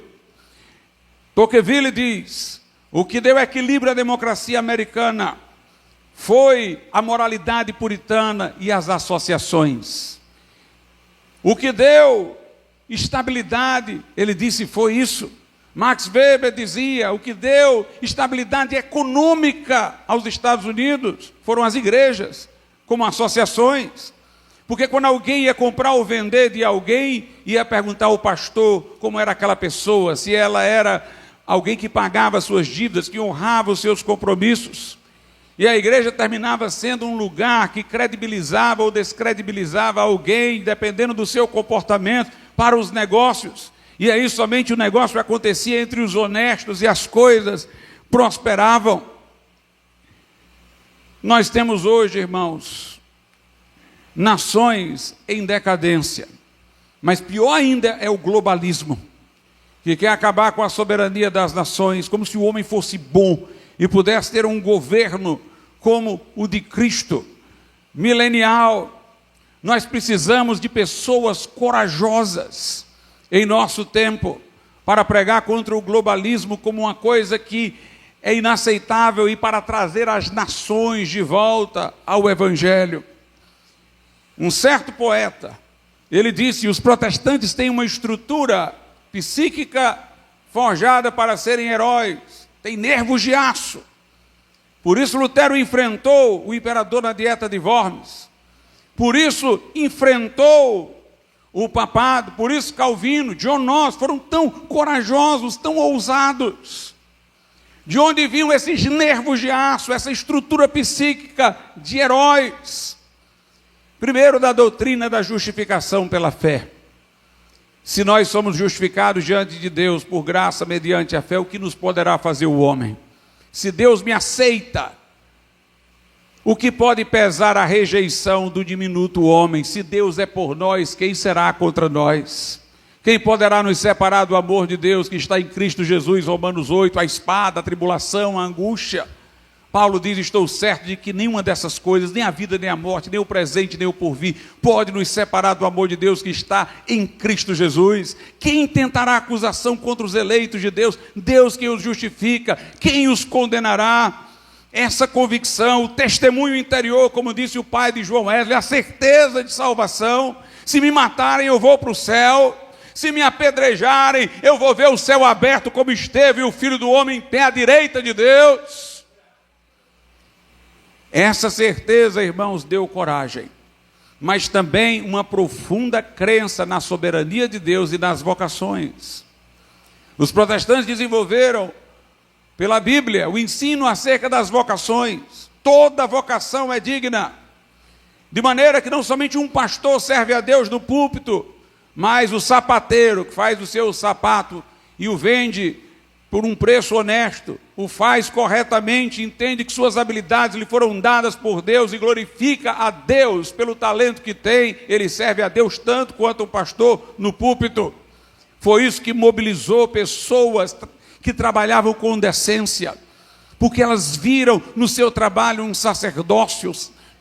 Tocqueville diz: o que deu equilíbrio à democracia americana foi a moralidade puritana e as associações. O que deu estabilidade, ele disse, foi isso. Max Weber dizia: o que deu estabilidade econômica aos Estados Unidos foram as igrejas, como associações. Porque quando alguém ia comprar ou vender de alguém, ia perguntar ao pastor como era aquela pessoa, se ela era alguém que pagava suas dívidas, que honrava os seus compromissos. E a igreja terminava sendo um lugar que credibilizava ou descredibilizava alguém, dependendo do seu comportamento, para os negócios. E aí somente o negócio acontecia entre os honestos e as coisas prosperavam. Nós temos hoje, irmãos, nações em decadência. Mas pior ainda é o globalismo, que quer acabar com a soberania das nações, como se o homem fosse bom e pudesse ter um governo como o de Cristo, milenial. Nós precisamos de pessoas corajosas em nosso tempo, para pregar contra o globalismo como uma coisa que é inaceitável e para trazer as nações de volta ao Evangelho. Um certo poeta, ele disse: os protestantes têm uma estrutura psíquica forjada para serem heróis, têm nervos de aço. Por isso Lutero enfrentou o imperador na Dieta de Worms, por isso enfrentou o papado, por isso Calvino, John Knox foram tão corajosos, tão ousados. De onde vinham esses nervos de aço, essa estrutura psíquica de heróis? Primeiro, da doutrina da justificação pela fé. Se nós somos justificados diante de Deus por graça mediante a fé, o que nos poderá fazer o homem? Se Deus me aceita, o que pode pesar a rejeição do diminuto homem? Se Deus é por nós, quem será contra nós? Quem poderá nos separar do amor de Deus que está em Cristo Jesus? Romanos 8, a espada, a tribulação, a angústia. Paulo diz: estou certo de que nenhuma dessas coisas, nem a vida, nem a morte, nem o presente, nem o porvir, pode nos separar do amor de Deus que está em Cristo Jesus. Quem tentará acusação contra os eleitos de Deus? Deus que os justifica. Quem os condenará? Essa convicção, o testemunho interior, como disse o pai de João Wesley, a certeza de salvação. Se me matarem, eu vou para o céu. Se me apedrejarem, eu vou ver o céu aberto como esteve o Filho do Homem em pé à direita de Deus. Essa certeza, irmãos, deu coragem, mas também uma profunda crença na soberania de Deus e nas vocações. Os protestantes desenvolveram, pela Bíblia, o ensino acerca das vocações. Toda vocação é digna, de maneira que não somente um pastor serve a Deus no púlpito, mas o sapateiro que faz o seu sapato e o vende por um preço honesto, o faz corretamente, entende que suas habilidades lhe foram dadas por Deus e glorifica a Deus pelo talento que tem, ele serve a Deus tanto quanto um pastor no púlpito. Foi isso que mobilizou pessoas que trabalhavam com decência, porque elas viram no seu trabalho um sacerdócio,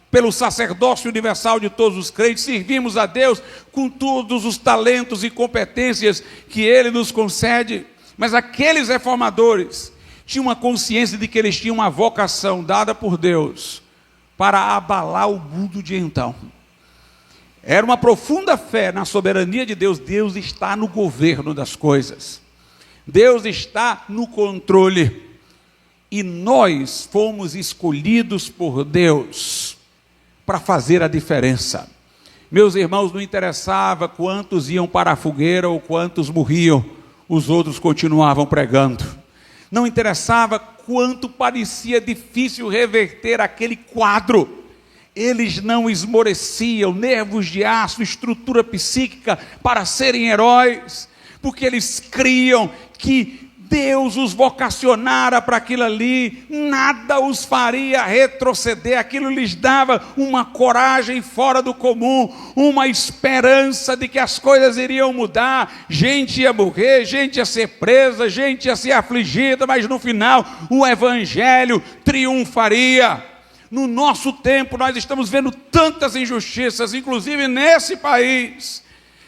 pelo sacerdócio universal de todos os crentes, servimos a Deus com todos os talentos e competências que Ele nos concede. Mas aqueles reformadores tinham uma consciência de que eles tinham uma vocação dada por Deus para abalar o mundo de então. Era uma profunda fé na soberania de Deus. Deus está no governo das coisas. Deus está no controle. E nós fomos escolhidos por Deus para fazer a diferença. Meus irmãos, não interessava quantos iam para a fogueira ou quantos morriam, os outros continuavam pregando. Não interessava quanto parecia difícil reverter aquele quadro. Eles não esmoreciam, nervos de aço, estrutura psíquica para serem heróis, porque eles criam que Deus os vocacionara para aquilo ali, nada os faria retroceder, aquilo lhes dava uma coragem fora do comum, uma esperança de que as coisas iriam mudar, gente ia morrer, gente ia ser presa, gente ia ser afligida, mas no final o evangelho triunfaria. No nosso tempo nós estamos vendo tantas injustiças, inclusive nesse país,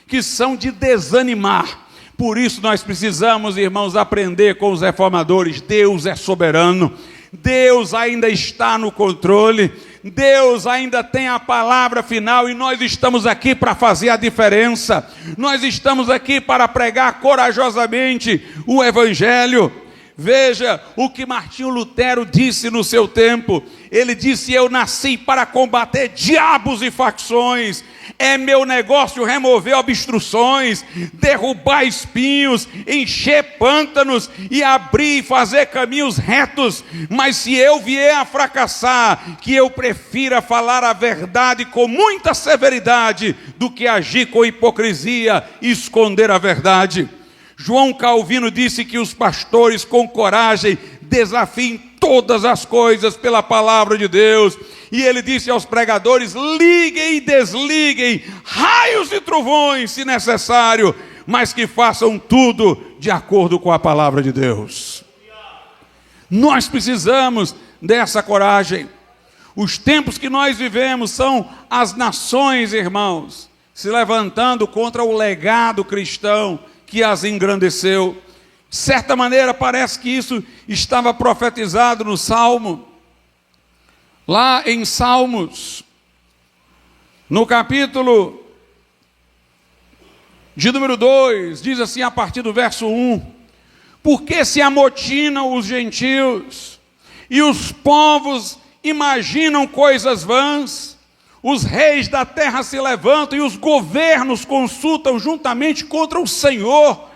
que são de desanimar. Por isso nós precisamos, irmãos, aprender com os reformadores. Deus é soberano, Deus ainda está no controle, Deus ainda tem a palavra final e nós estamos aqui para fazer a diferença. Nós estamos aqui para pregar corajosamente o evangelho. Veja o que Martinho Lutero disse no seu tempo. Ele disse: eu nasci para combater diabos e facções. É meu negócio remover obstruções, derrubar espinhos, encher pântanos e abrir e fazer caminhos retos. Mas se eu vier a fracassar, que eu prefira falar a verdade com muita severidade do que agir com hipocrisia e esconder a verdade. João Calvino disse que os pastores com coragem desafiem todas as coisas pela palavra de Deus. E ele disse aos pregadores: liguem e desliguem raios e trovões se necessário, mas que façam tudo de acordo com a palavra de Deus. Nós precisamos dessa coragem. Os tempos que nós vivemos são as nações, irmãos, se levantando contra o legado cristão que as engrandeceu. De certa maneira parece que isso estava profetizado no Salmo. Lá em Salmos, no capítulo de número 2, diz assim a partir do verso 1: por que se amotinam os gentios e os povos imaginam coisas vãs? Os reis da terra se levantam e os governos consultam juntamente contra o Senhor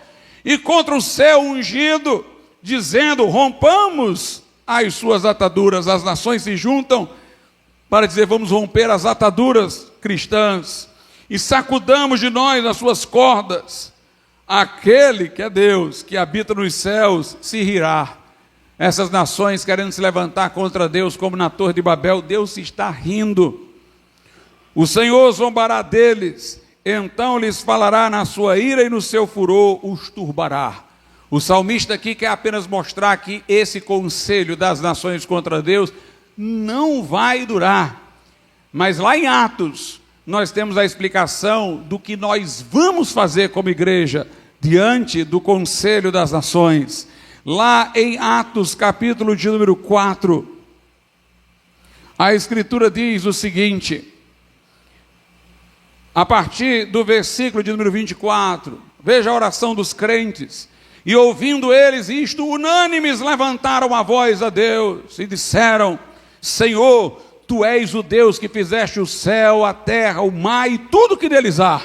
e contra o seu ungido, dizendo: rompamos as suas ataduras. As nações se juntam para dizer: vamos romper as ataduras cristãs e sacudamos de nós as suas cordas. Aquele que é Deus, que habita nos céus, se rirá. Essas nações querendo se levantar contra Deus, como na Torre de Babel, Deus se está rindo. O Senhor zombará deles, então lhes falará na sua ira e no seu furor os turbará. O salmista aqui quer apenas mostrar que esse conselho das nações contra Deus não vai durar. Mas lá em Atos, nós temos a explicação do que nós vamos fazer como igreja diante do conselho das nações. Lá em Atos, capítulo de número 4, a Escritura diz o seguinte: a partir do versículo de número 24, veja a oração dos crentes. E ouvindo eles isto, unânimes levantaram a voz a Deus e disseram: Senhor, Tu és o Deus que fizeste o céu, a terra, o mar e tudo que neles há,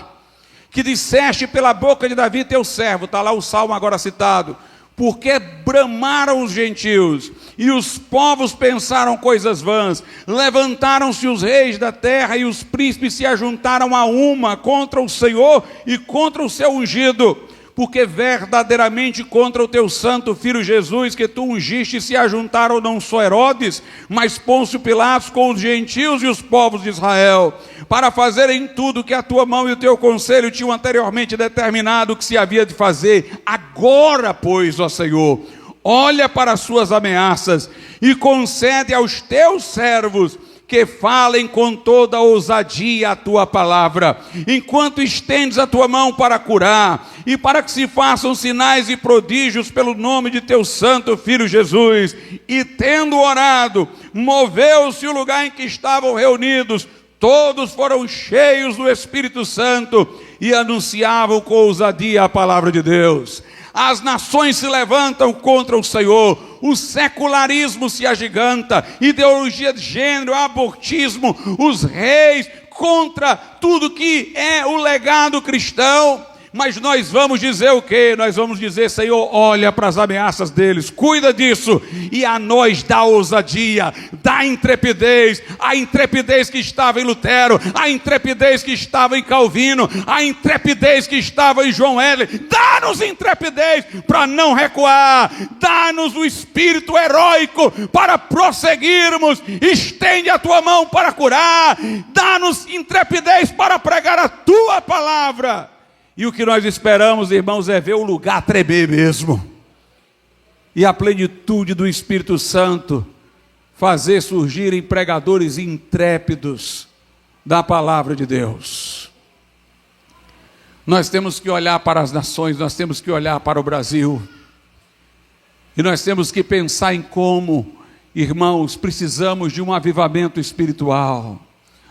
que disseste pela boca de Davi teu servo, está lá o salmo agora citado, porque bramaram os gentios, e os povos pensaram coisas vãs, levantaram-se os reis da terra, e os príncipes se ajuntaram a uma contra o Senhor e contra o seu ungido, porque verdadeiramente contra o teu santo filho Jesus, que tu ungiste, se ajuntaram não só Herodes, mas Pôncio Pilatos com os gentios e os povos de Israel, para fazerem tudo que a tua mão e o teu conselho tinham anteriormente determinado que se havia de fazer. Agora, pois, ó Senhor, olha para as suas ameaças e concede aos teus servos que falem com toda ousadia a tua palavra, enquanto estendes a tua mão para curar, e para que se façam sinais e prodígios pelo nome de teu santo Filho Jesus. E tendo orado, moveu-se o lugar em que estavam reunidos, todos foram cheios do Espírito Santo, e anunciavam com ousadia a palavra de Deus. As nações se levantam contra o Senhor, o secularismo se agiganta, ideologia de gênero, abortismo, os reis contra tudo que é o legado cristão. Mas nós vamos dizer o quê? Nós vamos dizer: Senhor, olha para as ameaças deles, cuida disso, e a nós dá ousadia, dá intrepidez, a intrepidez que estava em Lutero, a intrepidez que estava em Calvino, a intrepidez que estava em João Wesley. Dá-nos intrepidez para não recuar, dá-nos o espírito heróico para prosseguirmos, estende a tua mão para curar, dá-nos intrepidez para pregar a tua palavra. E o que nós esperamos, irmãos, é ver o lugar tremer mesmo, e a plenitude do Espírito Santo fazer surgirem pregadores intrépidos da palavra de Deus. Nós temos que olhar para as nações, nós temos que olhar para o Brasil, e nós temos que pensar em como, irmãos, precisamos de um avivamento espiritual.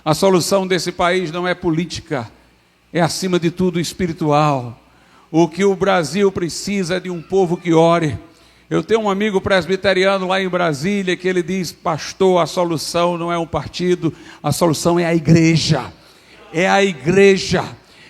A solução desse país não é política, é acima de tudo espiritual. O que o Brasil precisa é de um povo que ore. Eu tenho um amigo presbiteriano lá em Brasília que ele diz: pastor, a solução não é um partido, a solução é a igreja. É a igreja.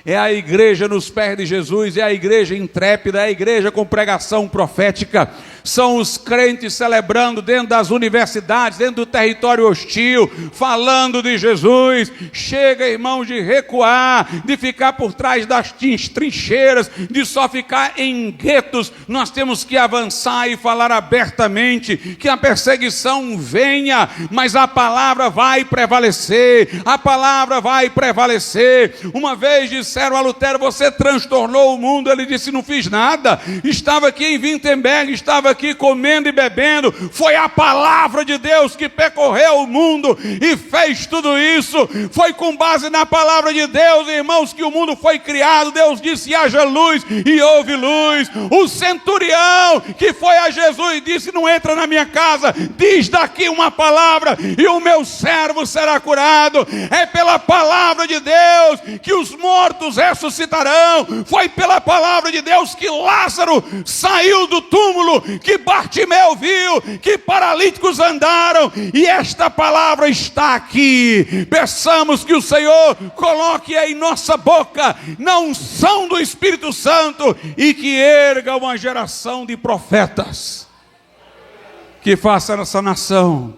É a igreja nos pés de Jesus, é a igreja intrépida, é a igreja com pregação profética. São os crentes celebrando dentro das universidades, dentro do território hostil, falando de Jesus. Chega, irmãos, de recuar, de ficar por trás das trincheiras, de só ficar em guetos. Nós temos que avançar e falar abertamente que a perseguição venha, mas a palavra vai prevalecer. A palavra vai prevalecer. Uma vez disseram a Lutero: você transtornou o mundo. Ele disse: não fiz nada, estava aqui em Wittenberg, estava aqui comendo e bebendo. Foi a palavra de Deus que percorreu o mundo e fez tudo isso. Foi com base na palavra de Deus, irmãos, que o mundo foi criado. Deus disse: haja luz, e houve luz. O centurião que foi a Jesus disse: não entra na minha casa, diz daqui uma palavra e o meu servo será curado. É pela palavra de Deus que os mortos ressuscitarão. Foi pela palavra de Deus que Lázaro saiu do túmulo, que Bartimeu viu, que paralíticos andaram, e esta palavra está aqui. Peçamos que o Senhor coloque em nossa boca na unção do Espírito Santo, e que erga uma geração de profetas que faça essa nação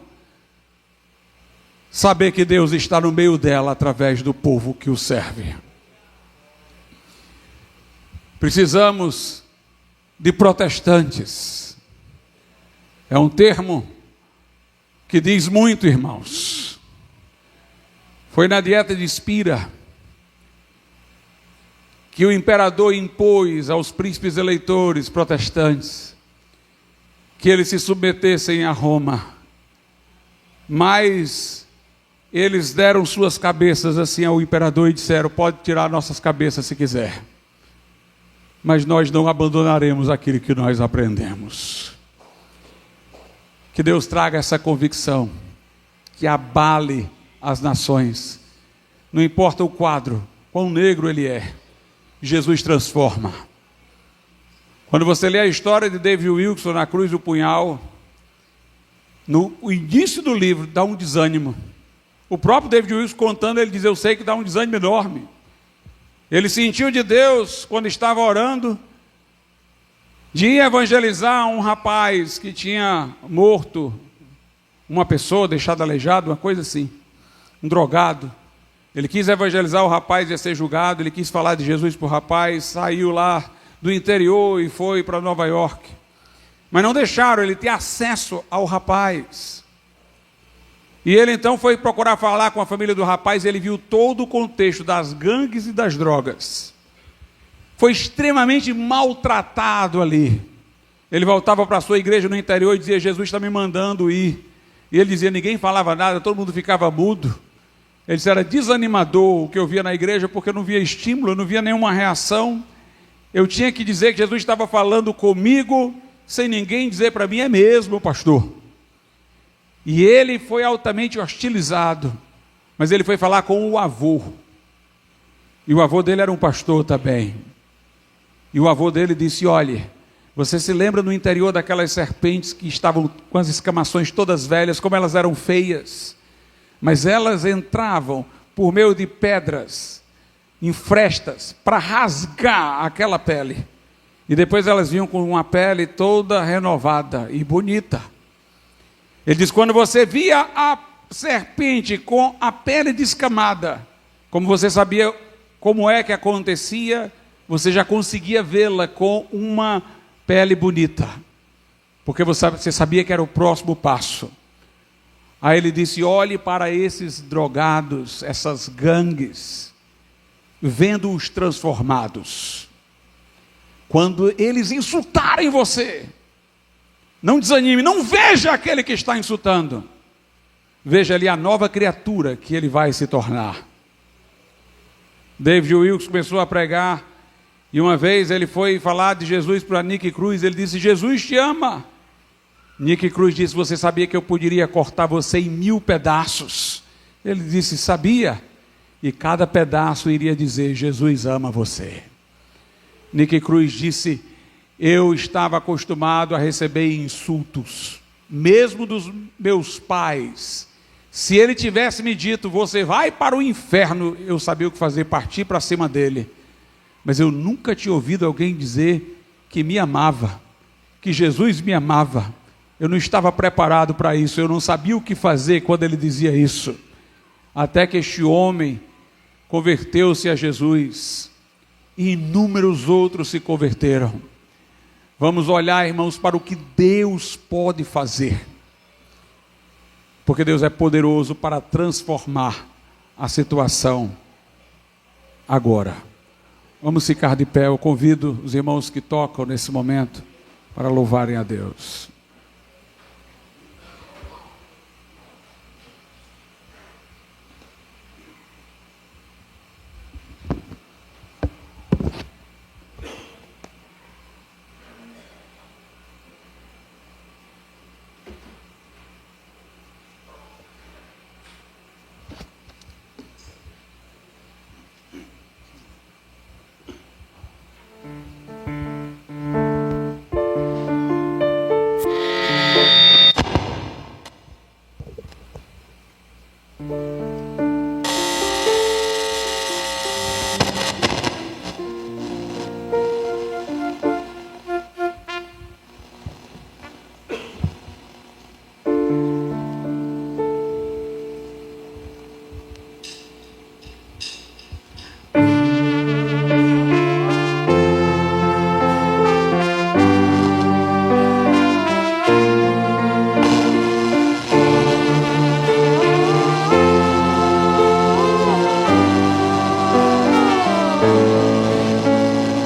saber que Deus está no meio dela através do povo que o serve. Precisamos de protestantes. É um termo que diz muito, irmãos. Foi na dieta de Spira que o imperador impôs aos príncipes eleitores protestantes que eles se submetessem a Roma. Mas eles deram suas cabeças assim ao imperador e disseram: pode tirar nossas cabeças se quiser, mas nós não abandonaremos aquilo que nós aprendemos. Que Deus traga essa convicção, que abale as nações. Não importa o quadro, quão negro ele é. Jesus transforma. Quando você lê a história de David Wilkerson na cruz do punhal, no início do livro dá um desânimo. O próprio David Wilkerson contando, ele diz: eu sei que dá um desânimo enorme. Ele sentiu de Deus, quando estava orando, de ir evangelizar um rapaz que tinha morto uma pessoa, deixado aleijado, uma coisa assim, um drogado. Ele quis evangelizar o rapaz, ia ser julgado, ele quis falar de Jesus para o rapaz, saiu lá do interior e foi para Nova York. Mas não deixaram ele ter acesso ao rapaz. E ele então foi procurar falar com a família do rapaz, e ele viu todo o contexto das gangues e das drogas. Foi extremamente maltratado ali. Ele voltava para a sua igreja no interior e dizia: Jesus está me mandando ir. E ele dizia, ninguém falava nada, todo mundo ficava mudo. Ele disse: era desanimador o que eu via na igreja, porque eu não via estímulo, eu não via nenhuma reação. Eu tinha que dizer que Jesus estava falando comigo, sem ninguém dizer para mim: é mesmo, pastor. E ele foi altamente hostilizado, mas ele foi falar com o avô. E o avô dele era um pastor também. E o avô dele disse: olhe, você se lembra no interior daquelas serpentes que estavam com as escamações todas velhas, como elas eram feias? Mas elas entravam por meio de pedras, em frestas, para rasgar aquela pele. E depois elas vinham com uma pele toda renovada e bonita. Ele diz: quando você via a serpente com a pele descamada, como você sabia como é que acontecia, você já conseguia vê-la com uma pele bonita, porque você sabia que era o próximo passo. Aí ele disse: olhe para esses drogados, essas gangues, vendo-os transformados. Quando eles insultarem você, não desanime, não veja aquele que está insultando, veja ali a nova criatura que ele vai se tornar. David Wilkerson começou a pregar, e uma vez ele foi falar de Jesus para Nick Cruz. Ele disse: Jesus te ama. Nick Cruz disse: você sabia que eu poderia cortar você em 1000 pedaços? Ele disse: sabia. E cada pedaço iria dizer: Jesus ama você. Nick Cruz disse: eu estava acostumado a receber insultos, mesmo dos meus pais. Se ele tivesse me dito: você vai para o inferno, eu sabia o que fazer, partir para cima dele. Mas eu nunca tinha ouvido alguém dizer que me amava, que Jesus me amava. Eu não estava preparado para isso, eu não sabia o que fazer quando ele dizia isso. Até que este homem converteu-se a Jesus, e inúmeros outros se converteram. Vamos olhar, irmãos, para o que Deus pode fazer, porque Deus é poderoso para transformar a situação agora. Vamos ficar de pé. Eu convido os irmãos que tocam nesse momento para louvarem a Deus.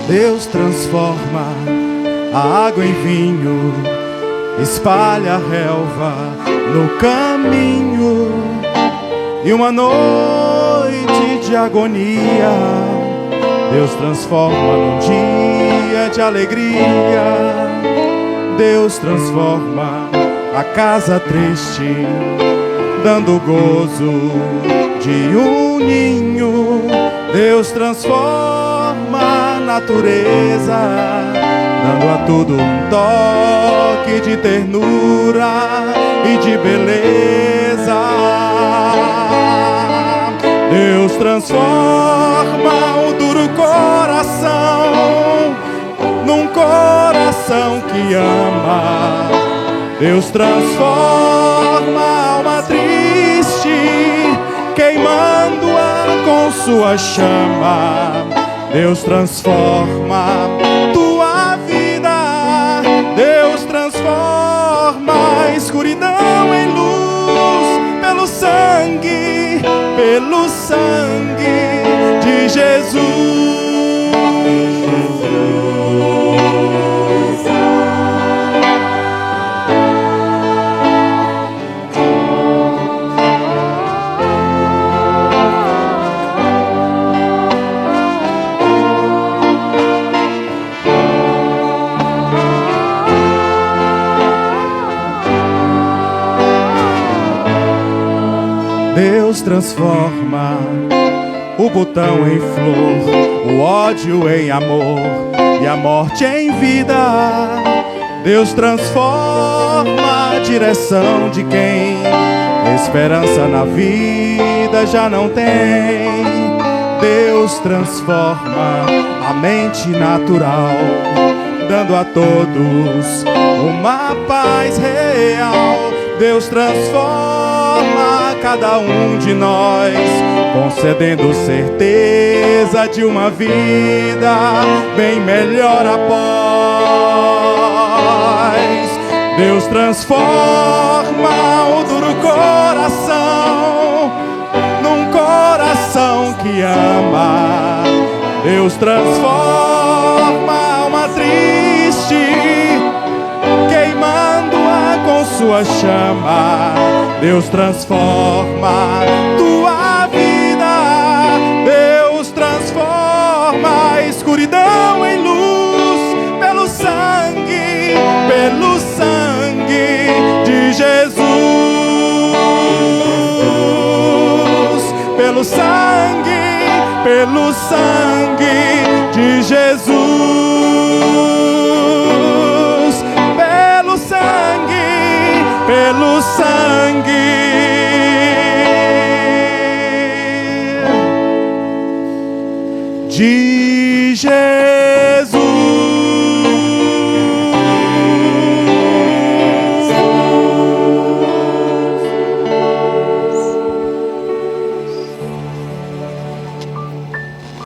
Deus transforma a água em vinho, espalha a relva no caminho, e uma noite de agonia Deus transforma num dia de alegria. Deus transforma a casa triste, dando gozo de um ninho, Deus transforma a natureza, dando a tudo um toque de ternura e de beleza. Deus transforma o duro coração num coração que ama. Deus transforma a alma triste, queimando-a com sua chama. Deus transforma tua vida. Deus transforma a escuridão em luz pelo sangue de Jesus. Deus transforma o botão em flor, o ódio em amor e a morte em vida. Deus transforma a direção de quem esperança na vida já não tem. Deus transforma a mente natural, dando a todos uma paz real. Deus transforma cada um de nós, concedendo certeza de uma vida bem melhor após. Deus transforma o duro coração num coração que ama. Deus transforma a alma triste, queimando-a com sua chama. Deus transforma tua vida. Deus transforma a escuridão em luz pelo sangue de Jesus. Pelo sangue de Jesus. Pelo sangue de Jesus.